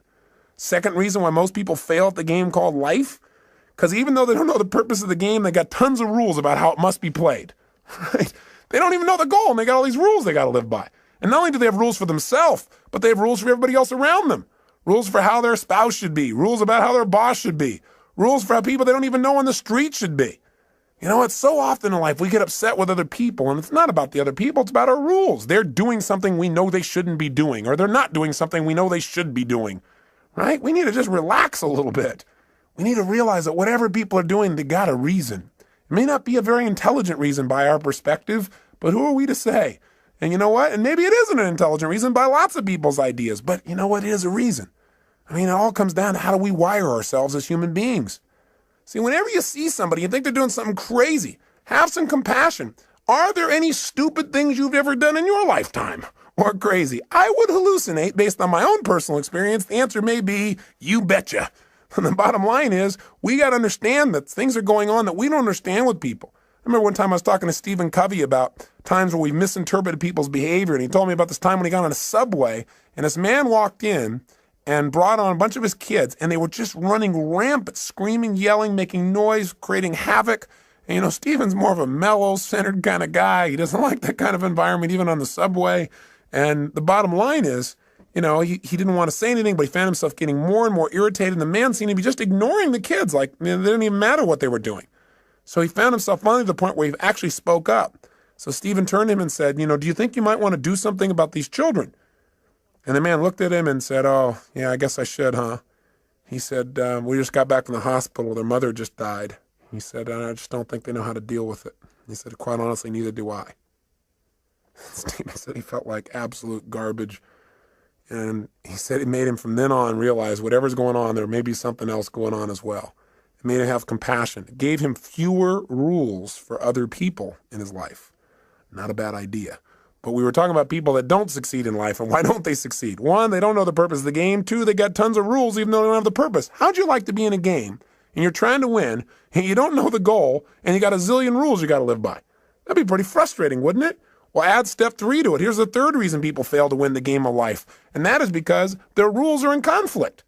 A: Second reason why most people fail at the game called life, because even though they don't know the purpose of the game, they got tons of rules about how it must be played. Right? They don't even know the goal, and they got all these rules they got to live by. And not only do they have rules for themselves, but they have rules for everybody else around them. Rules for how their spouse should be. Rules about how their boss should be. Rules for how people they don't even know on the street should be. You know, it's so often in life we get upset with other people, and it's not about the other people, it's about our rules. They're doing something we know they shouldn't be doing, or they're not doing something we know they should be doing, right? We need to just relax a little bit. We need to realize that whatever people are doing, they got a reason. It may not be a very intelligent reason by our perspective, but who are we to say? And you know what? And maybe it isn't an intelligent reason by lots of people's ideas, but you know what? It is a reason. I mean, it all comes down to how do we wire ourselves as human beings. See, whenever you see somebody, you think they're doing something crazy, have some compassion. Are there any stupid things you've ever done in your lifetime or crazy? I would hallucinate based on my own personal experience. The answer may be, you betcha. And the bottom line is, we got to understand that things are going on that we don't understand with people. I remember one time I was talking to Stephen Covey about times where we misinterpreted people's behavior, and he told me about this time when he got on a subway, and this man walked in and brought on a bunch of his kids, and they were just running rampant, screaming, yelling, making noise, creating havoc. And, you know, Stephen's more of a mellow, centered kind of guy. He doesn't like that kind of environment, even on the subway. And the bottom line is, you know, he didn't want to say anything, but he found himself getting more and more irritated. And the man seemed to be just ignoring the kids, like it didn't even matter what they were doing. So he found himself finally to the point where he actually spoke up. So Stephen turned to him and said, you know, do you think you might want to do something about these children? And the man looked at him and said, oh, yeah, I guess I should, huh? He said, we just got back from the hospital. Their mother just died. He said, I just don't think they know how to deal with it. He said, quite honestly, neither do I. Stephen said he felt like absolute garbage. And he said it made him from then on realize whatever's going on, there may be something else going on as well. It made him have compassion. It gave him fewer rules for other people in his life. Not a bad idea. But we were talking about people that don't succeed in life, and why don't they succeed? One, they don't know the purpose of the game. Two, they got tons of rules even though they don't have the purpose. How'd you like to be in a game, and you're trying to win, and you don't know the goal, and you got a zillion rules you got to live by? That'd be pretty frustrating, wouldn't it? Well, add step 3 to it. Here's the third reason people fail to win the game of life, and that is because their rules are in conflict.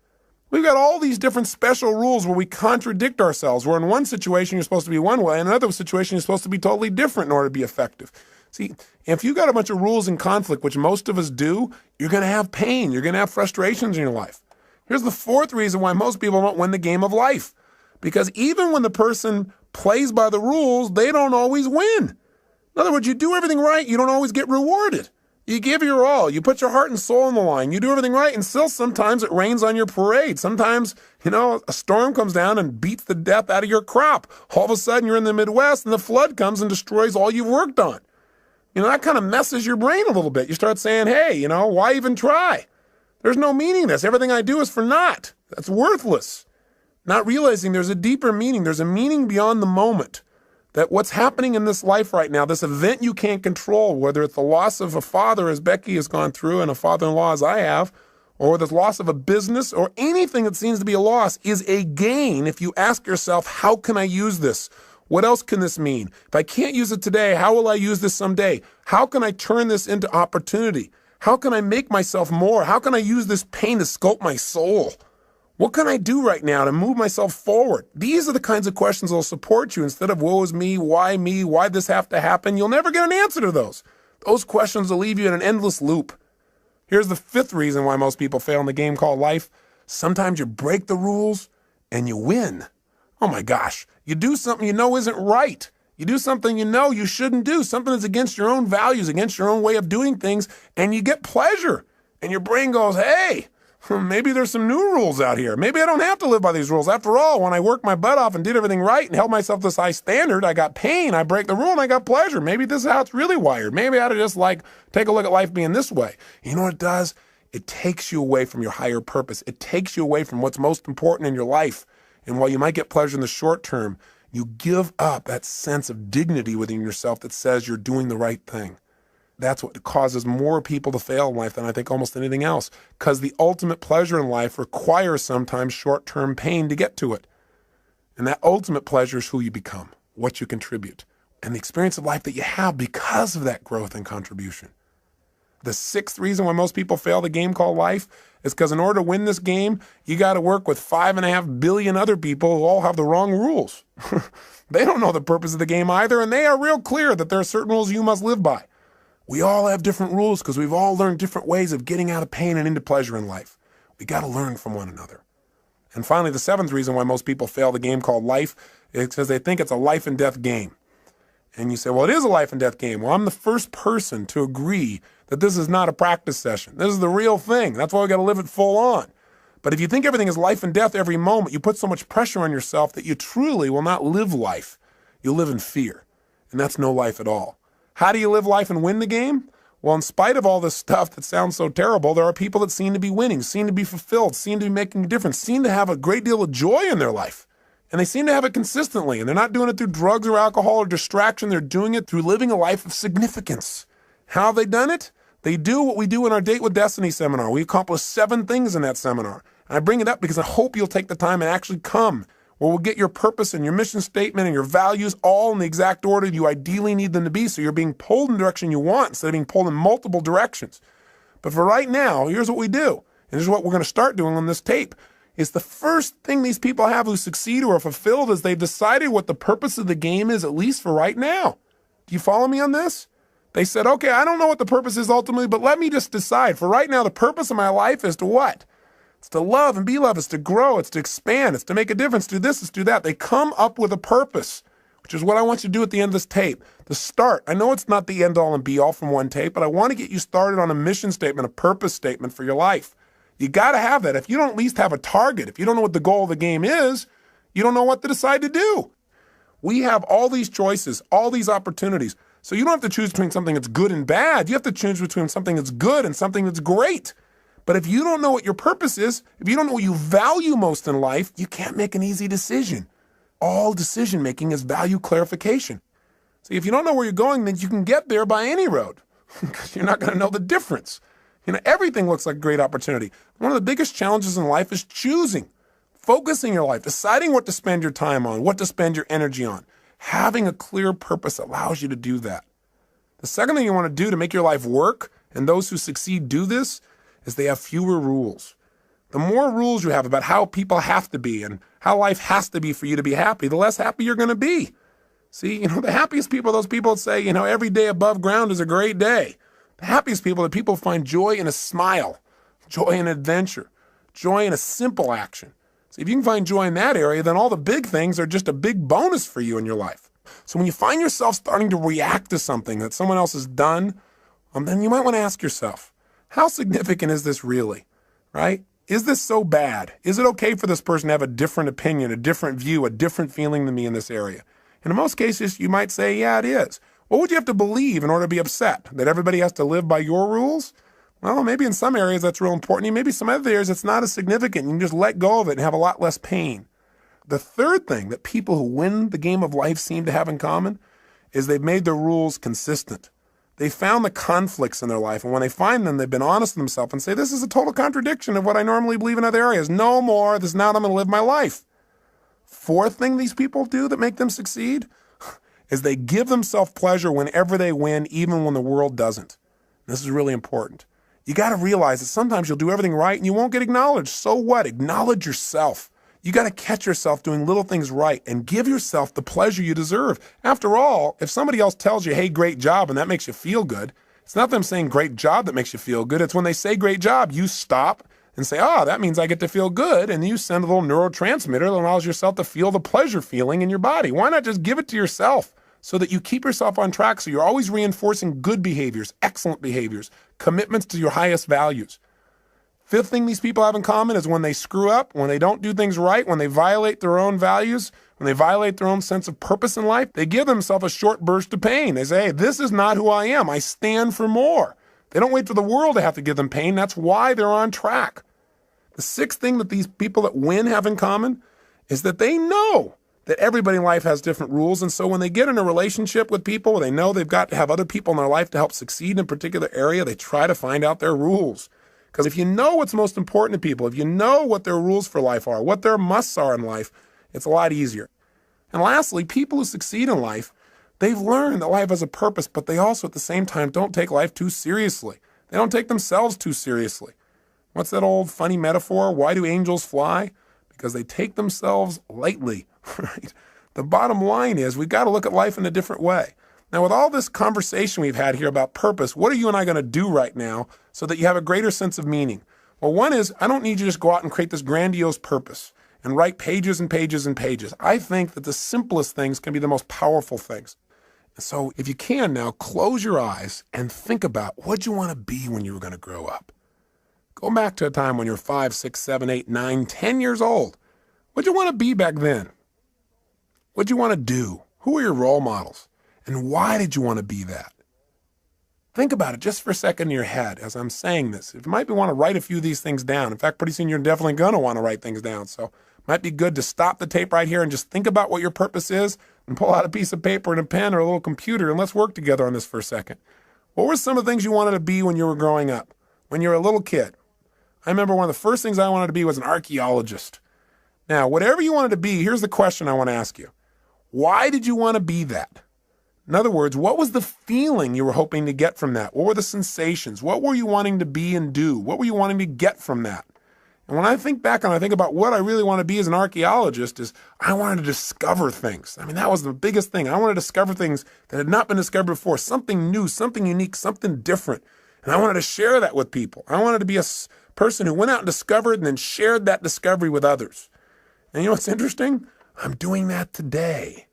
A: We've got all these different special rules where we contradict ourselves, where in one situation you're supposed to be one way, and in another situation you're supposed to be totally different in order to be effective. See, if you got a bunch of rules in conflict, which most of us do, you're going to have pain. You're going to have frustrations in your life. Here's the fourth reason why most people don't win the game of life. Because even when the person plays by the rules, they don't always win. In other words, you do everything right, you don't always get rewarded. You give your all. You put your heart and soul on the line. You do everything right, and still sometimes it rains on your parade. Sometimes, you know, a storm comes down and beats the death out of your crop. All of a sudden, you're in the Midwest, and the flood comes and destroys all you've worked on. You know, that kind of messes your brain a little bit. You start saying, hey, you know, why even try? There's no meaning to this. Everything I do is for naught. That's worthless. Not realizing there's a deeper meaning. There's a meaning beyond the moment. That what's happening in this life right now, this event you can't control, whether it's the loss of a father as Becky has gone through and a father-in-law as I have, or the loss of a business, or anything that seems to be a loss, is a gain if you ask yourself, how can I use this? What else can this mean? If I can't use it today, how will I use this someday? How can I turn this into opportunity? How can I make myself more? How can I use this pain to sculpt my soul? What can I do right now to move myself forward? These are the kinds of questions that will support you instead of woe is me, why this have to happen? You'll never get an answer to those. Those questions will leave you in an endless loop. Here's the fifth reason why most people fail in the game called life. Sometimes you break the rules and you win. Oh my gosh, you do something you know isn't right. You do something you know you shouldn't do, something that's against your own values, against your own way of doing things, and you get pleasure. And your brain goes, hey, maybe there's some new rules out here. Maybe I don't have to live by these rules. After all, when I worked my butt off and did everything right and held myself to this high standard, I got pain, I break the rule, and I got pleasure. Maybe this is how it's really wired. Maybe I ought to just take a look at life being this way. You know what it does? It takes you away from your higher purpose. It takes you away from what's most important in your life. And while you might get pleasure in the short term, you give up that sense of dignity within yourself that says you're doing the right thing. That's what causes more people to fail in life than I think almost anything else, because the ultimate pleasure in life requires sometimes short-term pain to get to it. And that ultimate pleasure is who you become, what you contribute, and the experience of life that you have because of that growth and contribution. The sixth reason why most people fail the game called life is because in order to win this game, you got to work with 5.5 billion other people who all have the wrong rules. They don't know the purpose of the game either, and they are real clear that there are certain rules you must live by. We all have different rules because we've all learned different ways of getting out of pain and into pleasure in life. We got to learn from one another. And finally, the seventh reason why most people fail the game called life It's because they think it's a life and death game. And you say, well, it is a life and death game. Well, I'm the first person to agree that this is not a practice session. This is the real thing. That's why we got to live it full on. But if you think everything is life and death every moment, you put so much pressure on yourself that you truly will not live life. You'll live in fear. And that's no life at all. How do you live life and win the game? Well, in spite of all this stuff that sounds so terrible, there are people that seem to be winning, seem to be fulfilled, seem to be making a difference, seem to have a great deal of joy in their life. And they seem to have it consistently. And they're not doing it through drugs or alcohol or distraction. They're doing it through living a life of significance. How have they done it? They do what we do in our Date with Destiny seminar. We accomplish 7 things in that seminar. And I bring it up because I hope you'll take the time and actually come, where we'll get your purpose and your mission statement and your values all in the exact order you ideally need them to be, so you're being pulled in the direction you want instead of being pulled in multiple directions. But for right now, here's what we do. And this is what we're going to start doing on this tape. Is the first thing these people have who succeed or are fulfilled is they've decided what the purpose of the game is, at least for right now. Do you follow me on this? They said, okay, I don't know what the purpose is ultimately, but let me just decide. For right now, the purpose of my life is to what? It's to love and be loved. It's to grow. It's to expand. It's to make a difference. Do this. It's do that. They come up with a purpose, which is what I want you to do at the end of this tape. To start. I know it's not the end all and be all from one tape, but I want to get you started on a mission statement, a purpose statement for your life. You got to have that. If you don't at least have a target, if you don't know what the goal of the game is, you don't know what to decide to do. We have all these choices, all these opportunities. So you don't have to choose between something that's good and bad. You have to choose between something that's good and something that's great. But if you don't know what your purpose is, if you don't know what you value most in life, you can't make an easy decision. All decision making is value clarification. See, if you don't know where you're going, then you can get there by any road because you're not going to know the difference. You know, everything looks like a great opportunity. One of the biggest challenges in life is choosing, focusing your life, deciding what to spend your time on, what to spend your energy on. Having a clear purpose allows you to do that. The second thing you want to do to make your life work, and those who succeed do this, is they have fewer rules. The more rules you have about how people have to be and how life has to be for you to be happy, the less happy you're going to be. See, the happiest people are those people that say, every day above ground is a great day. The happiest people are people who find joy in a smile, joy in adventure, joy in a simple action. So if you can find joy in that area, then all the big things are just a big bonus for you in your life. So when you find yourself starting to react to something that someone else has done, then you might want to ask yourself, how significant is this really, right? Is this so bad? Is it okay for this person to have a different opinion, a different view, a different feeling than me in this area? And in most cases, you might say, yeah, it is. What would you have to believe in order to be upset? That everybody has to live by your rules? Well, maybe in some areas that's real important. Maybe some other areas it's not as significant. You can just let go of it and have a lot less pain. The third thing that people who win the game of life seem to have in common is they've made their rules consistent. They found the conflicts in their life, and when they find them, they've been honest with themselves and say, this is a total contradiction of what I normally believe in other areas. No more. This is not how I'm going to live my life. Fourth thing these people do that make them succeed is they give themselves pleasure whenever they win, even when the world doesn't. This is really important. You got to realize that sometimes you'll do everything right and you won't get acknowledged. So what? Acknowledge yourself. You got to catch yourself doing little things right and give yourself the pleasure you deserve. After all, if somebody else tells you, hey, great job, and that makes you feel good, it's not them saying great job that makes you feel good. It's when they say great job, you stop and say, that means I get to feel good. And you send a little neurotransmitter that allows yourself to feel the pleasure feeling in your body. Why not just give it to yourself so that you keep yourself on track, so you're always reinforcing good behaviors, excellent behaviors, commitments to your highest values. Fifth thing these people have in common is when they screw up, when they don't do things right, when they violate their own values, when they violate their own sense of purpose in life, they give themselves a short burst of pain. They say, hey, this is not who I am. I stand for more. They don't wait for the world to have to give them pain. That's why they're on track. The sixth thing that these people that win have in common is that they know that everybody in life has different rules. And so when they get in a relationship with people, they know they've got to have other people in their life to help succeed in a particular area. They try to find out their rules. Because if you know what's most important to people, if you know what their rules for life are, what their musts are in life, it's a lot easier. And lastly, people who succeed in life, they've learned that life has a purpose, but they also at the same time don't take life too seriously. They don't take themselves too seriously. What's that old funny metaphor? Why do angels fly? Because they take themselves lightly, right? The bottom line is we've got to look at life in a different way. Now, with all this conversation we've had here about purpose, what are you and I going to do right now so that you have a greater sense of meaning? Well, one is I don't need you to just go out and create this grandiose purpose and write pages and pages and pages. I think that the simplest things can be the most powerful things. And so if you can now, close your eyes and think about what you want to be when you were going to grow up. Go back to a time when you're 5, 6, 7, 8, 9, 10 years old. What'd you want to be back then? What'd you want to do? Who were your role models? And why did you want to be that? Think about it just for a second in your head as I'm saying this. You might want to write a few of these things down. In fact, pretty soon you're definitely going to want to write things down. So it might be good to stop the tape right here and just think about what your purpose is and pull out a piece of paper and a pen or a little computer and let's work together on this for a second. What were some of the things you wanted to be when you were growing up, when you were a little kid? I remember one of the first things I wanted to be was an archaeologist. Now, whatever you wanted to be, here's the question I want to ask you. Why did you want to be that? In other words, what was the feeling you were hoping to get from that? What were the sensations? What were you wanting to be and do? What were you wanting to get from that? And when I think back and I think about what I really want to be as an archaeologist is I wanted to discover things. I mean, that was the biggest thing. I wanted to discover things that had not been discovered before, something new, something unique, something different. And I wanted to share that with people. I wanted to be a person who went out and discovered and then shared that discovery with others. And you know what's interesting? I'm doing that today.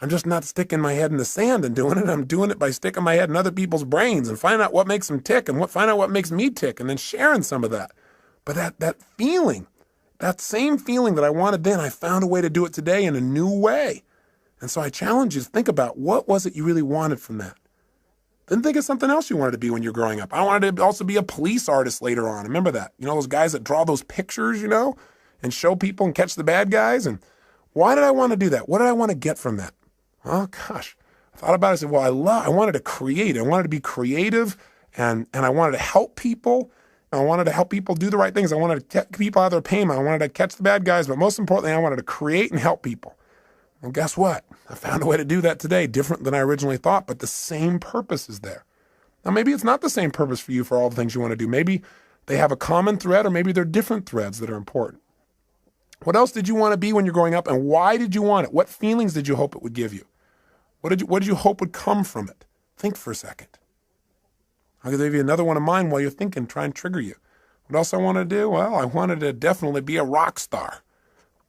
A: I'm just not sticking my head in the sand and doing it. I'm doing it by sticking my head in other people's brains and finding out what makes them tick and find out what makes me tick and then sharing some of that. But that feeling, that same feeling that I wanted then, I found a way to do it today in a new way. And so I challenge you to think about what was it you really wanted from that. Then think of something else you wanted to be when you're growing up. I wanted to also be a police artist later on. Remember that? You know, those guys that draw those pictures, and show people and catch the bad guys. And why did I want to do that? What did I want to get from that? Oh, gosh. I thought about it. I said, well, I wanted to create. I wanted to be creative, and I wanted to help people. I wanted to help people do the right things. I wanted to get people out of their pain. I wanted to catch the bad guys. But most importantly, I wanted to create and help people. Well, guess what? I found a way to do that today, different than I originally thought, but the same purpose is there. Now, maybe it's not the same purpose for you for all the things you want to do. Maybe they have a common thread, or maybe they're different threads that are important. What else did you want to be when you're growing up, and why did you want it? What feelings did you hope it would give you? What did you hope would come from it? Think for a second. I'll give you another one of mine while you're thinking, try and trigger you. What else I wanted to do? Well, I wanted to definitely be a rock star.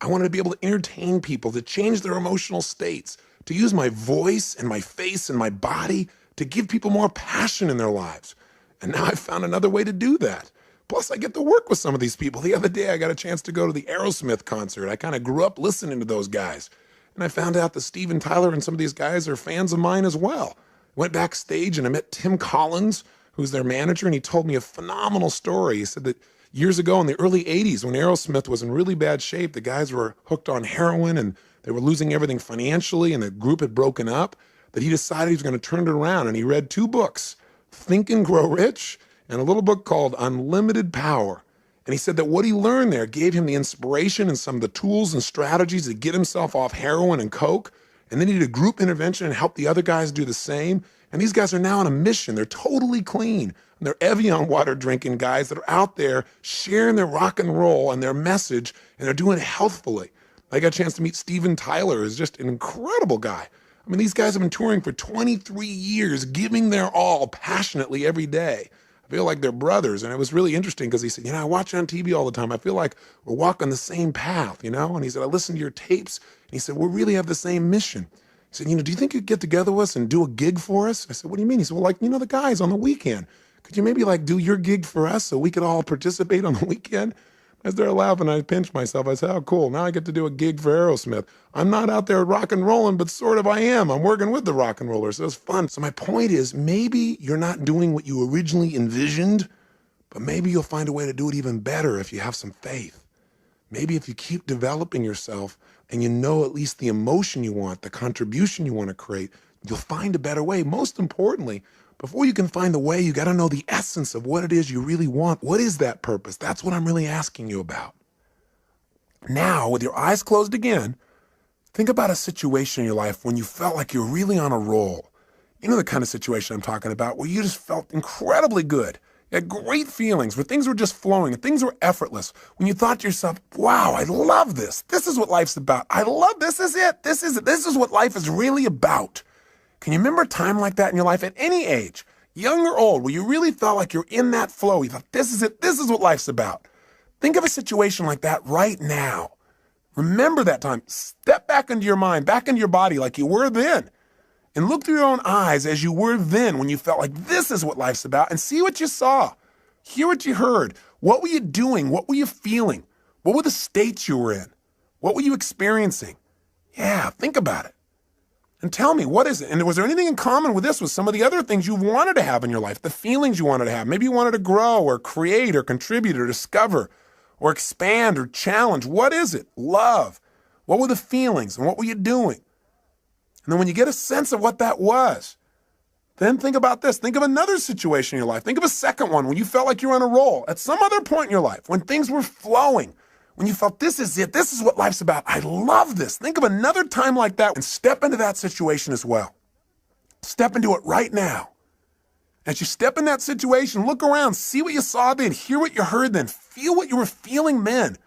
A: I wanted to be able to entertain people, to change their emotional states, to use my voice and my face and my body to give people more passion in their lives. And now I found another way to do that. Plus, I get to work with some of these people. The other day, I got a chance to go to the Aerosmith concert. I kind of grew up listening to those guys. And I found out that Steven Tyler and some of these guys are fans of mine as well. Went backstage and I met Tim Collins, who's their manager, and he told me a phenomenal story. He said that years ago in the early 80s, when Aerosmith was in really bad shape, the guys were hooked on heroin and they were losing everything financially and the group had broken up, that he decided he was going to turn it around. And he read 2 books, Think and Grow Rich, and a little book called Unlimited Power. And he said that what he learned there gave him the inspiration and some of the tools and strategies to get himself off heroin and coke. And then he did a group intervention and helped the other guys do the same. And these guys are now on a mission. They're totally clean. And they're Evian water drinking guys that are out there sharing their rock and roll and their message, and they're doing it healthfully. I got a chance to meet Steven Tyler, who's just an incredible guy. I mean, these guys have been touring for 23 years, giving their all passionately every day. I feel like they're brothers. And it was really interesting because he said, I watch you on TV all the time. I feel like we're walking the same path, And he said, I listen to your tapes. And he said, we really have the same mission. He said, do you think you'd get together with us and do a gig for us? I said, what do you mean? He said, well, the guys on the weekend. Could you maybe do your gig for us so we could all participate on the weekend? I started laughing. I pinched myself. I said, oh, cool. Now I get to do a gig for Aerosmith. I'm not out there rock and rolling, but sort of I am. I'm working with the rock and rollers. So it's fun. So my point is, maybe you're not doing what you originally envisioned, but maybe you'll find a way to do it even better if you have some faith. Maybe if you keep developing yourself and you know at least the emotion you want, the contribution you want to create, you'll find a better way. Most importantly, before you can find the way, you got to know the essence of what it is you really want. What is that purpose? That's what I'm really asking you about. Now, with your eyes closed again, think about a situation in your life when you felt like you're really on a roll. You know the kind of situation I'm talking about where you just felt incredibly good. You had great feelings, where things were just flowing and things were effortless. When you thought to yourself, wow, I love this. This is what life's about. I love this. This is it. This is it. This is what life is really about. Can you remember a time like that in your life at any age, young or old, where you really felt like you're in that flow? You thought, this is it. This is what life's about. Think of a situation like that right now. Remember that time. Step back into your mind, back into your body like you were then. And look through your own eyes as you were then when you felt like this is what life's about, and see what you saw. Hear what you heard. What were you doing? What were you feeling? What were the states you were in? What were you experiencing? Yeah, think about it. And tell me, what is it? And was there anything in common with this with some of the other things you wanted to have in your life, the feelings you wanted to have? Maybe you wanted to grow or create or contribute or discover or expand or challenge. What is it? Love. What were the feelings and what were you doing? And then when you get a sense of what that was, then think about this. Think of another situation in your life. Think of a second one when you felt like you were on a roll at some other point in your life, when things were flowing, when you felt this is it, this is what life's about. I love this. Think of another time like that and step into that situation as well. Step into it right now. As you step in that situation, look around, see what you saw then, hear what you heard then, feel what you were feeling then.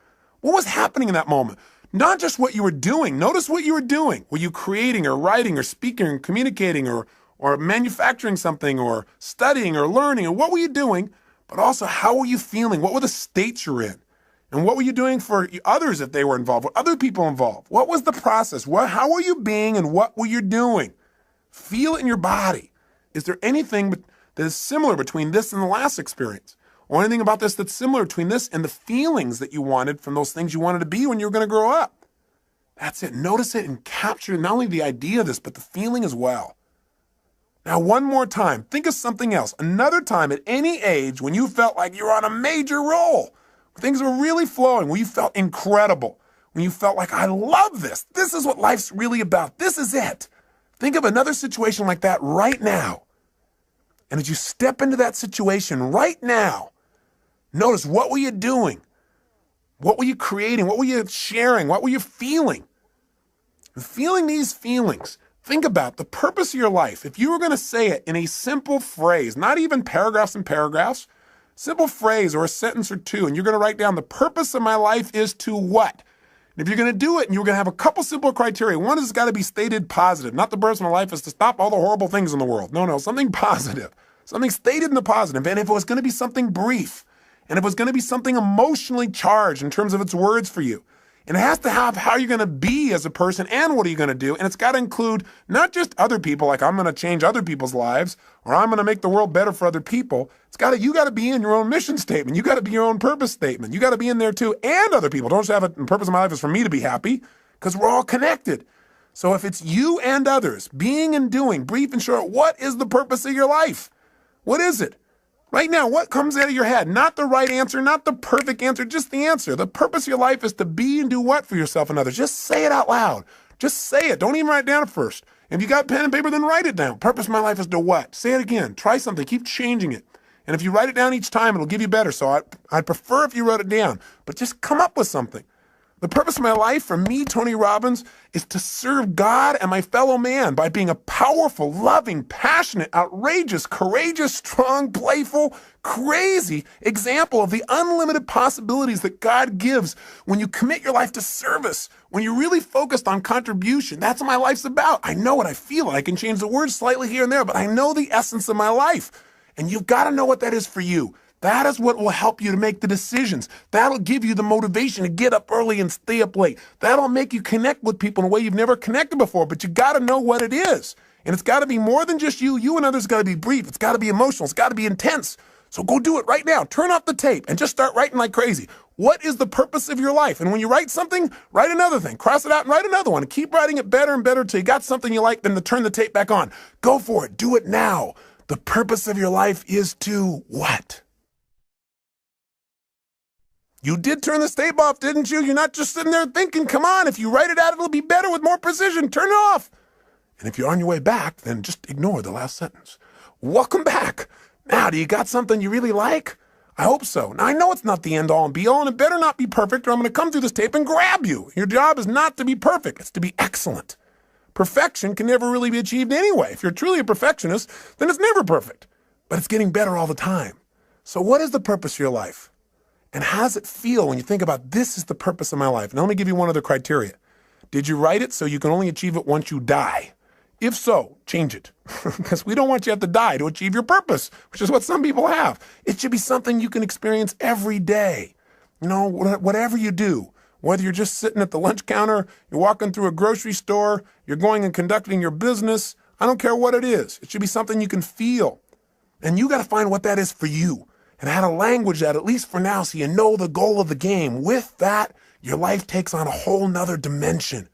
A: What was happening in that moment? Not just what you were doing. Notice what you were doing. Were you creating or writing or speaking or communicating or manufacturing something or studying or learning? Or what were you doing? But also, how were you feeling? What were the states you're in? And what were you doing for others if they were involved? Were other people involved? What was the process? How were you being and what were you doing? Feel it in your body. Is there anything that is similar between this and the last experience? Or anything about this that's similar between this and the feelings that you wanted from those things you wanted to be when you were going to grow up? That's it. Notice it and capture not only the idea of this, but the feeling as well. Now, one more time, think of something else. Another time at any age when you felt like you were on a major roll, when things were really flowing, when you felt incredible, when you felt like, I love this. This is what life's really about. This is it. Think of another situation like that right now. And as you step into that situation right now, notice, what were you doing? What were you creating? What were you sharing? What were you feeling? And feeling these feelings, think about the purpose of your life. If you were going to say it in a simple phrase, not even paragraphs and paragraphs, simple phrase or a sentence or two, and you're going to write down the purpose of my life is to what? And if you're going to do it and you're going to have a couple simple criteria, one is it's got to be stated positive. Not the purpose of my life is to stop all the horrible things in the world. No, something positive. Something stated in the positive. And if it was going to be something brief, and if it was going to be something emotionally charged in terms of its words for you, and it has to have how you're going to be as a person and what are you going to do, and it's got to include not just other people, like I'm going to change other people's lives, or I'm going to make the world better for other people. You got to be in your own mission statement. You got to be your own purpose statement. You got to be in there too, and other people. Don't just have it, the purpose of my life is for me to be happy, because we're all connected. So if it's you and others, being and doing, brief and short, what is the purpose of your life? What is it? Right now, what comes out of your head? Not the right answer, not the perfect answer, just the answer. The purpose of your life is to be and do what for yourself and others? Just say it out loud. Just say it. Don't even write it down at first. If you got pen and paper, then write it down. Purpose of my life is to what? Say it again. Try something. Keep changing it. And if you write it down each time, it'll give you better. So I'd prefer if you wrote it down. But just come up with something. The purpose of my life, for me, Tony Robbins, is to serve God and my fellow man by being a powerful, loving, passionate, outrageous, courageous, strong, playful, crazy example of the unlimited possibilities that God gives when you commit your life to service, when you're really focused on contribution. That's what my life's about. I know what I feel. I can change the words slightly here and there, but I know the essence of my life. And you've got to know what that is for you. That is what will help you to make the decisions. That'll give you the motivation to get up early and stay up late. That'll make you connect with people in a way you've never connected before, but you got to know what it is. And it's got to be more than just you. You and others got to be brief. It's got to be emotional. It's got to be intense. So go do it right now. Turn off the tape and just start writing like crazy. What is the purpose of your life? And when you write something, write another thing. Cross it out and write another one. And keep writing it better and better until you got something you like, then to turn the tape back on. Go for it. Do it now. The purpose of your life is to what? You did turn the tape off, didn't you? You're not just sitting there thinking, come on, if you write it out, it'll be better with more precision. Turn it off. And if you're on your way back, then just ignore the last sentence. Welcome back. Now, do you got something you really like? I hope so. Now, I know it's not the end all and be all, and it better not be perfect, or I'm going to come through this tape and grab you. Your job is not to be perfect. It's to be excellent. Perfection can never really be achieved anyway. If you're truly a perfectionist, then it's never perfect. But it's getting better all the time. So what is the purpose of your life? And how does it feel when you think about this is the purpose of my life? Now, let me give you one other criteria. Did you write it so you can only achieve it once you die? If so, change it. Because we don't want you to have to die to achieve your purpose, which is what some people have. It should be something you can experience every day. You know, whatever you do,
B: Whether you're just sitting at the lunch counter, you're walking through a grocery store, you're going and conducting your business, I don't care what it is. It should be something you can feel. And you got to find what that is for you and how to language that, at least for now, so you know the goal of the game. With that, your life takes on a whole nother dimension.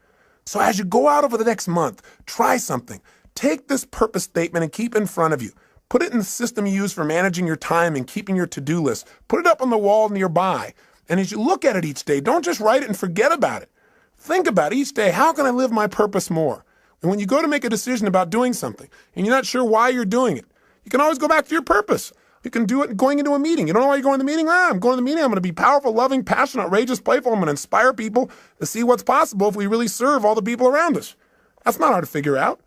B: So as you go out over the next month, try something. Take this purpose statement and keep it in front of you. Put it in the system you use for managing your time and keeping your to-do list. Put it up on the wall nearby. And as you look at it each day, don't just write it and forget about it. Think about each day, how can I live my purpose more? And when you go to make a decision about doing something and you're not sure why you're doing it, you can always go back to your purpose. You can do it going into a meeting. You don't know why you're going to the meeting? I'm going to the meeting. I'm going to be powerful, loving, passionate, outrageous, playful. I'm going to inspire people to see what's possible if we really serve all the people around us. That's not hard to figure out.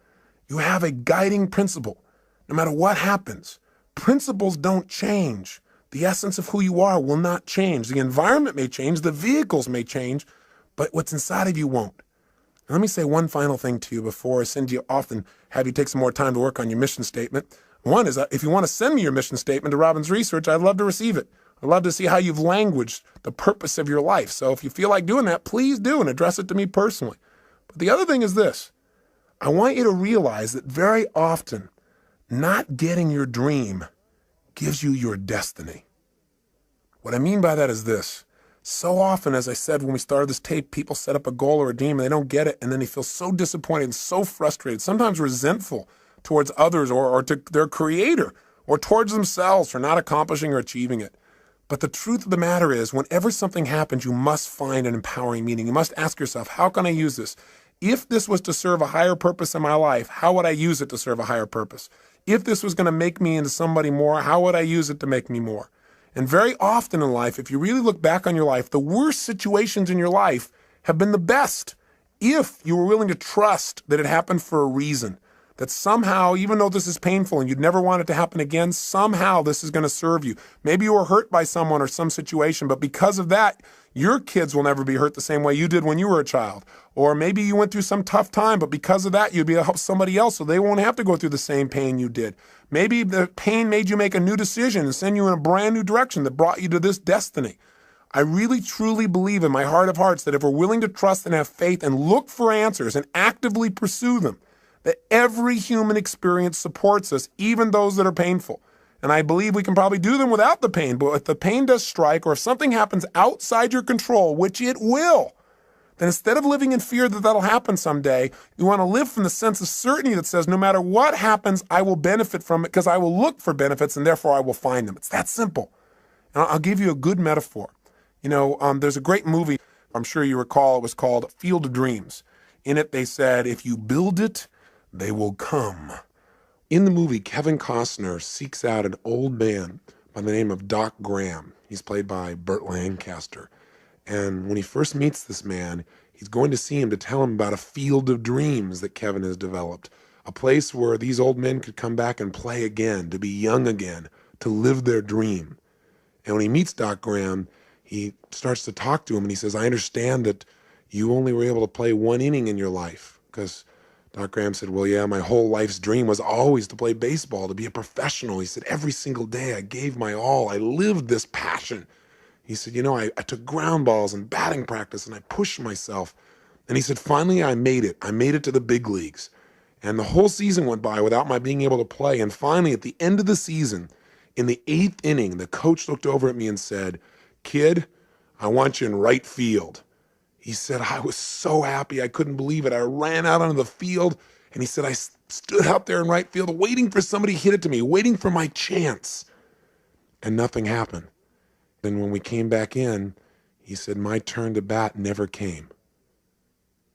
B: You have a guiding principle. No matter what happens, principles don't change. The essence of who you are will not change. The environment may change. The vehicles may change, but what's inside of you won't. Let me say one final thing to you before I send you off and have you take some more time to work on your mission statement. One is, if you want to send me your mission statement to Robbins Research, I'd love to receive it. I'd love to see how you've languaged the purpose of your life. So if you feel like doing that, please do and address it to me personally. But the other thing is this. I want you to realize that very often, not getting your dream gives you your destiny. What I mean by that is this. So often, as I said when we started this tape, people set up a goal or a dream and they don't get it, and then they feel so disappointed and so frustrated, sometimes resentful towards others or to their creator or towards themselves for not accomplishing or achieving it. But the truth of the matter is, whenever something happens, you must find an empowering meaning. You must ask yourself, how can I use this? If this was to serve a higher purpose in my life, how would I use it to serve a higher purpose? If this was going to make me into somebody more, how would I use it to make me more? And very often in life, if you really look back on your life, the worst situations in your life have been the best if you were willing to trust that it happened for a reason. That somehow, even though this is painful and you'd never want it to happen again, somehow this is going to serve you. Maybe you were hurt by someone or some situation, but because of that, your kids will never be hurt the same way you did when you were a child. Or maybe you went through some tough time, but because of that, you'd be able to help somebody else so they won't have to go through the same pain you did. Maybe the pain made you make a new decision and send you in a brand new direction that brought you to this destiny. I really, truly believe in my heart of hearts that if we're willing to trust and have faith and look for answers and actively pursue them, that every human experience supports us, even those that are painful. And I believe we can probably do them without the pain, but if the pain does strike or if something happens outside your control, which it will, then instead of living in fear that that'll happen someday, you want to live from the sense of certainty that says, no matter what happens, I will benefit from it because I will look for benefits and therefore I will find them. It's that simple. And I'll give you a good metaphor. There's a great movie, I'm sure you recall, it was called Field of Dreams. In it, they said, if you build it, they will come. In the movie, Kevin Costner seeks out an old man by the name of Doc Graham. He's played by Burt Lancaster. And when he first meets this man, he's going to see him to tell him about a field of dreams that Kevin has developed, a place where these old men could come back and play again, to be young again, to live their dream. And when he meets Doc Graham, he starts to talk to him and he says, I understand that you only were able to play one inning in your life, because Doc Graham said, well, yeah, my whole life's dream was always to play baseball, to be a professional. He said, every single day I gave my all. I lived this passion. He said, I took ground balls and batting practice and I pushed myself. And he said, finally, I made it. I made it to the big leagues. And the whole season went by without my being able to play. And finally, at the end of the season, in the 8th inning, the coach looked over at me and said, kid, I want you in right field. He said, I was so happy. I couldn't believe it. I ran out onto the field. And he said, I stood out there in right field waiting for somebody to hit it to me, waiting for my chance. And nothing happened. Then when we came back in, he said, my turn to bat never came.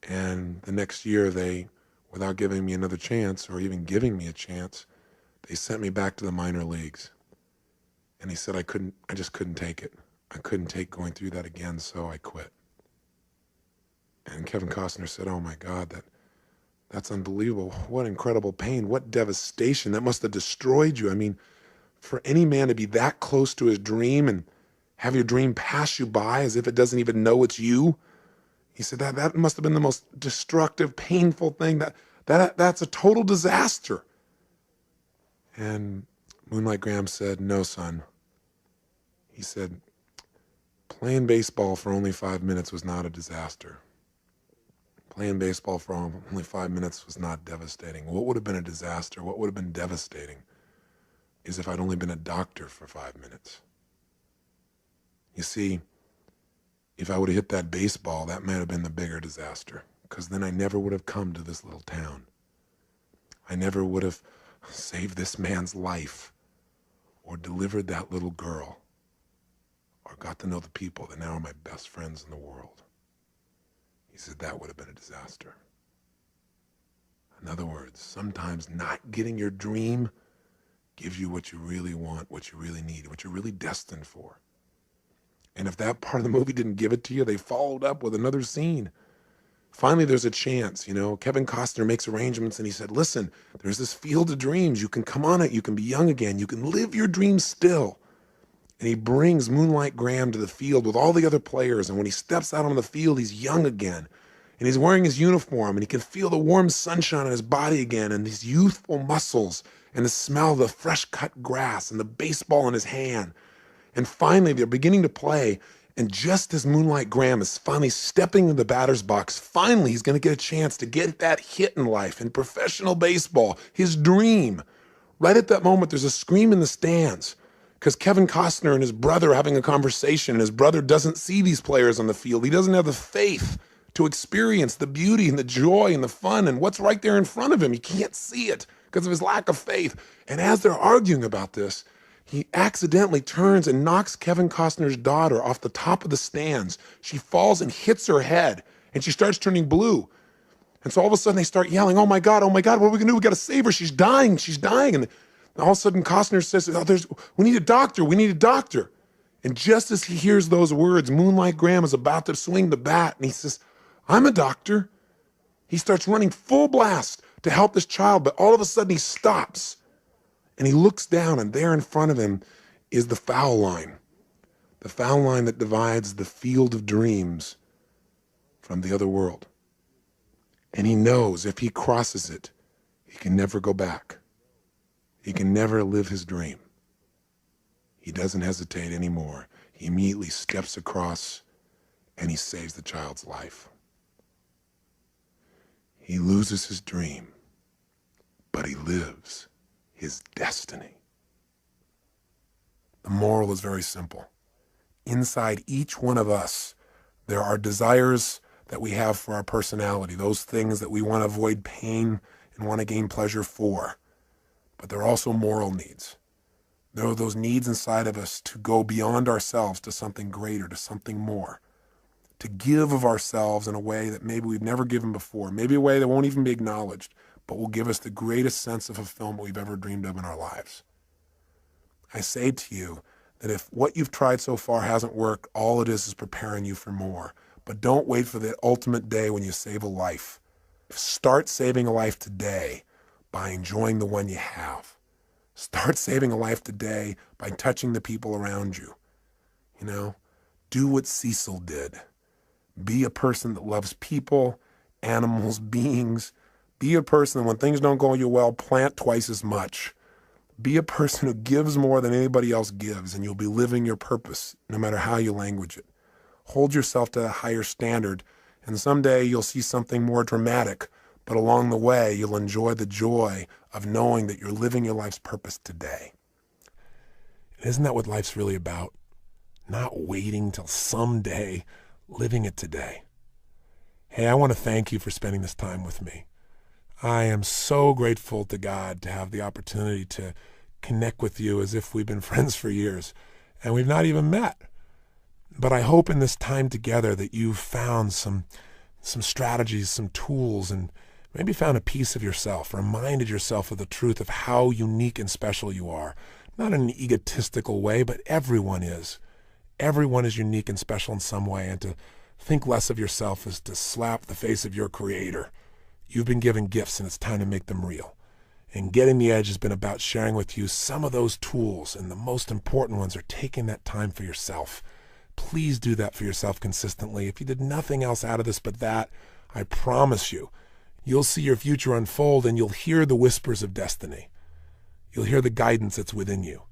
B: And the next year, they, without giving me another chance or even giving me a chance, they sent me back to the minor leagues. And he said, I just couldn't take it. I couldn't take going through that again, so I quit. And Kevin Costner said, oh my God, that's unbelievable. What incredible pain, what devastation. That must have destroyed you. I mean, for any man to be that close to his dream and have your dream pass you by as if it doesn't even know it's you. He said that must have been the most destructive, painful thing. That's a total disaster. And Moonlight Graham said, no, son. He said, Playing baseball for only 5 minutes was not a disaster. Playing baseball for only 5 minutes was not devastating. What would have been a disaster, what would have been devastating, is if I'd only been a doctor for 5 minutes. You see, if I would have hit that baseball, that might have been the bigger disaster, because then I never would have come to this little town. I never would have saved this man's life, or delivered that little girl, or got to know the people that now are my best friends in the world. He said that would have been a disaster. In other words, sometimes not getting your dream gives you what you really want, what you really need, what you're really destined for. And if that part of the movie didn't give it to you, they followed up with another scene. Finally, there's a chance, Kevin Costner makes arrangements and he said, listen, there's this field of dreams. You can come on it. You can be young again. You can live your dreams still. And he brings Moonlight Graham to the field with all the other players. And when he steps out on the field, he's young again. And he's wearing his uniform and he can feel the warm sunshine on his body again and his youthful muscles and the smell of the fresh cut grass and the baseball in his hand. And finally, they're beginning to play. And just as Moonlight Graham is finally stepping into the batter's box, finally he's going to get a chance to get that hit in life, in professional baseball, his dream. Right at that moment, there's a scream in the stands because Kevin Costner and his brother are having a conversation, and his brother doesn't see these players on the field. He doesn't have the faith to experience the beauty and the joy and the fun and what's right there in front of him. He can't see it because of his lack of faith. And as they're arguing about this, he accidentally turns and knocks Kevin Costner's daughter off the top of the stands. She falls and hits her head, and she starts turning blue. And so all of a sudden they start yelling, oh my God, what are we gonna do? We gotta save her, she's dying. And all of a sudden Costner says, we need a doctor. And just as he hears those words, Moonlight Graham is about to swing the bat, and he says, I'm a doctor. He starts running full blast to help this child, but all of a sudden he stops. And he looks down, and there in front of him is the foul line that divides the field of dreams from the other world. And he knows if he crosses it, he can never go back. He can never live his dream. He doesn't hesitate anymore. He immediately steps across, and he saves the child's life. He loses his dream, but he lives his destiny. The moral is very simple. Inside each one of us, there are desires that we have for our personality, those things that we want to avoid pain and want to gain pleasure for. But there are also moral needs. There are those needs inside of us to go beyond ourselves to something greater, to something more, to give of ourselves in a way that maybe we've never given before, maybe a way that won't even be acknowledged, but will give us the greatest sense of fulfillment we've ever dreamed of in our lives. I say to you that if what you've tried so far hasn't worked, all it is preparing you for more. But don't wait for the ultimate day when you save a life. Start saving a life today by enjoying the one you have. Start saving a life today by touching the people around you. Do what Cecil did. Be a person that loves people, animals, beings. Be a person that when things don't go well, plant twice as much. Be a person who gives more than anybody else gives, and you'll be living your purpose no matter how you language it. Hold yourself to a higher standard, and someday you'll see something more dramatic, but along the way, you'll enjoy the joy of knowing that you're living your life's purpose today. Isn't that what life's really about? Not waiting till someday, living it today. Hey, I want to thank you for spending this time with me. I am so grateful to God to have the opportunity to connect with you as if we've been friends for years, and we've not even met. But I hope in this time together that you've found some strategies, some tools, and maybe found a piece of yourself, reminded yourself of the truth of how unique and special you are. Not in an egotistical way, but everyone is. Everyone is unique and special in some way, and to think less of yourself is to slap the face of your Creator. You've been given gifts, and it's time to make them real. And Getting the Edge has been about sharing with you some of those tools, and the most important ones are taking that time for yourself. Please do that for yourself consistently. If you did nothing else out of this but that, I promise you, you'll see your future unfold, and you'll hear the whispers of destiny. You'll hear the guidance that's within you.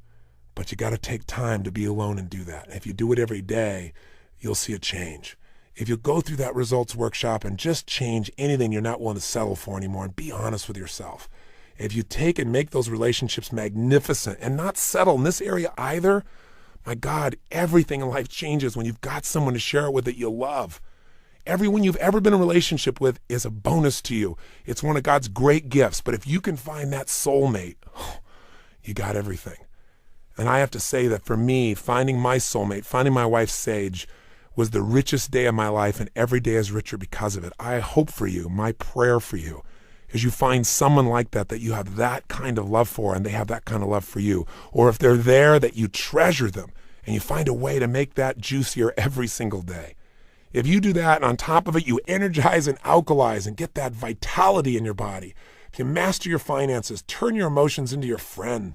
B: But you got to take time to be alone and do that. And if you do it every day,
A: you'll see a change. If you go through that results workshop and just change anything you're not willing to settle for anymore and be honest with yourself. If you take and make those relationships magnificent and not settle in this area either, my God, everything in life changes when you've got someone to share it with that you love. Everyone you've ever been in a relationship with is a bonus to you. It's one of God's great gifts. But if you can find that soulmate, you got everything. And I have to say that for me, finding my soulmate, finding my wife Sage, was the richest day of my life, and every day is richer because of it. I hope for you, my prayer for you, is you find someone like that you have that kind of love for, and they have that kind of love for you. Or if they're there, that you treasure them, and you find a way to make that juicier every single day. If you do that, and on top of it, you energize and alkalize and get that vitality in your body. If you master your finances, turn your emotions into your friend,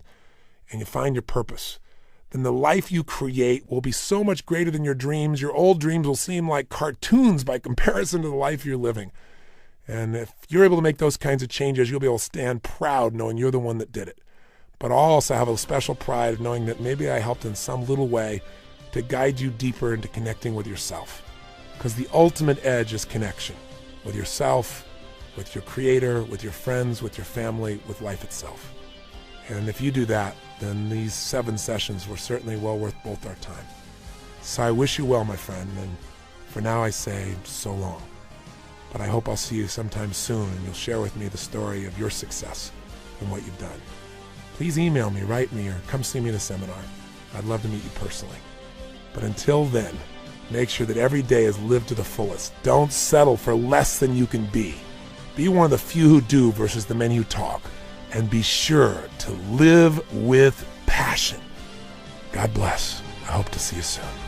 A: and you find your purpose, then the life you create will be so much greater than your dreams. Your old dreams will seem like cartoons by comparison to the life you're living. And if you're able to make those kinds of changes, you'll be able to stand proud knowing you're the one that did it. But I'll also have a special pride of knowing that maybe I helped in some little way to guide you deeper into connecting with yourself. Because the ultimate edge is connection with yourself, with your creator, with your friends, with your family, with life itself. And if you do that, then these 7 sessions were certainly well worth both our time. So I wish you well, my friend, and for now I say so long. But I hope I'll see you sometime soon, and you'll share with me the story of your success and what you've done. Please email me, write me, or come see me in a seminar. I'd love to meet you personally. But until then, make sure that every day is lived to the fullest. Don't settle for less than you can be. Be one of the few who do versus the many who talk. And be sure to live with passion. God bless. I hope to see you soon.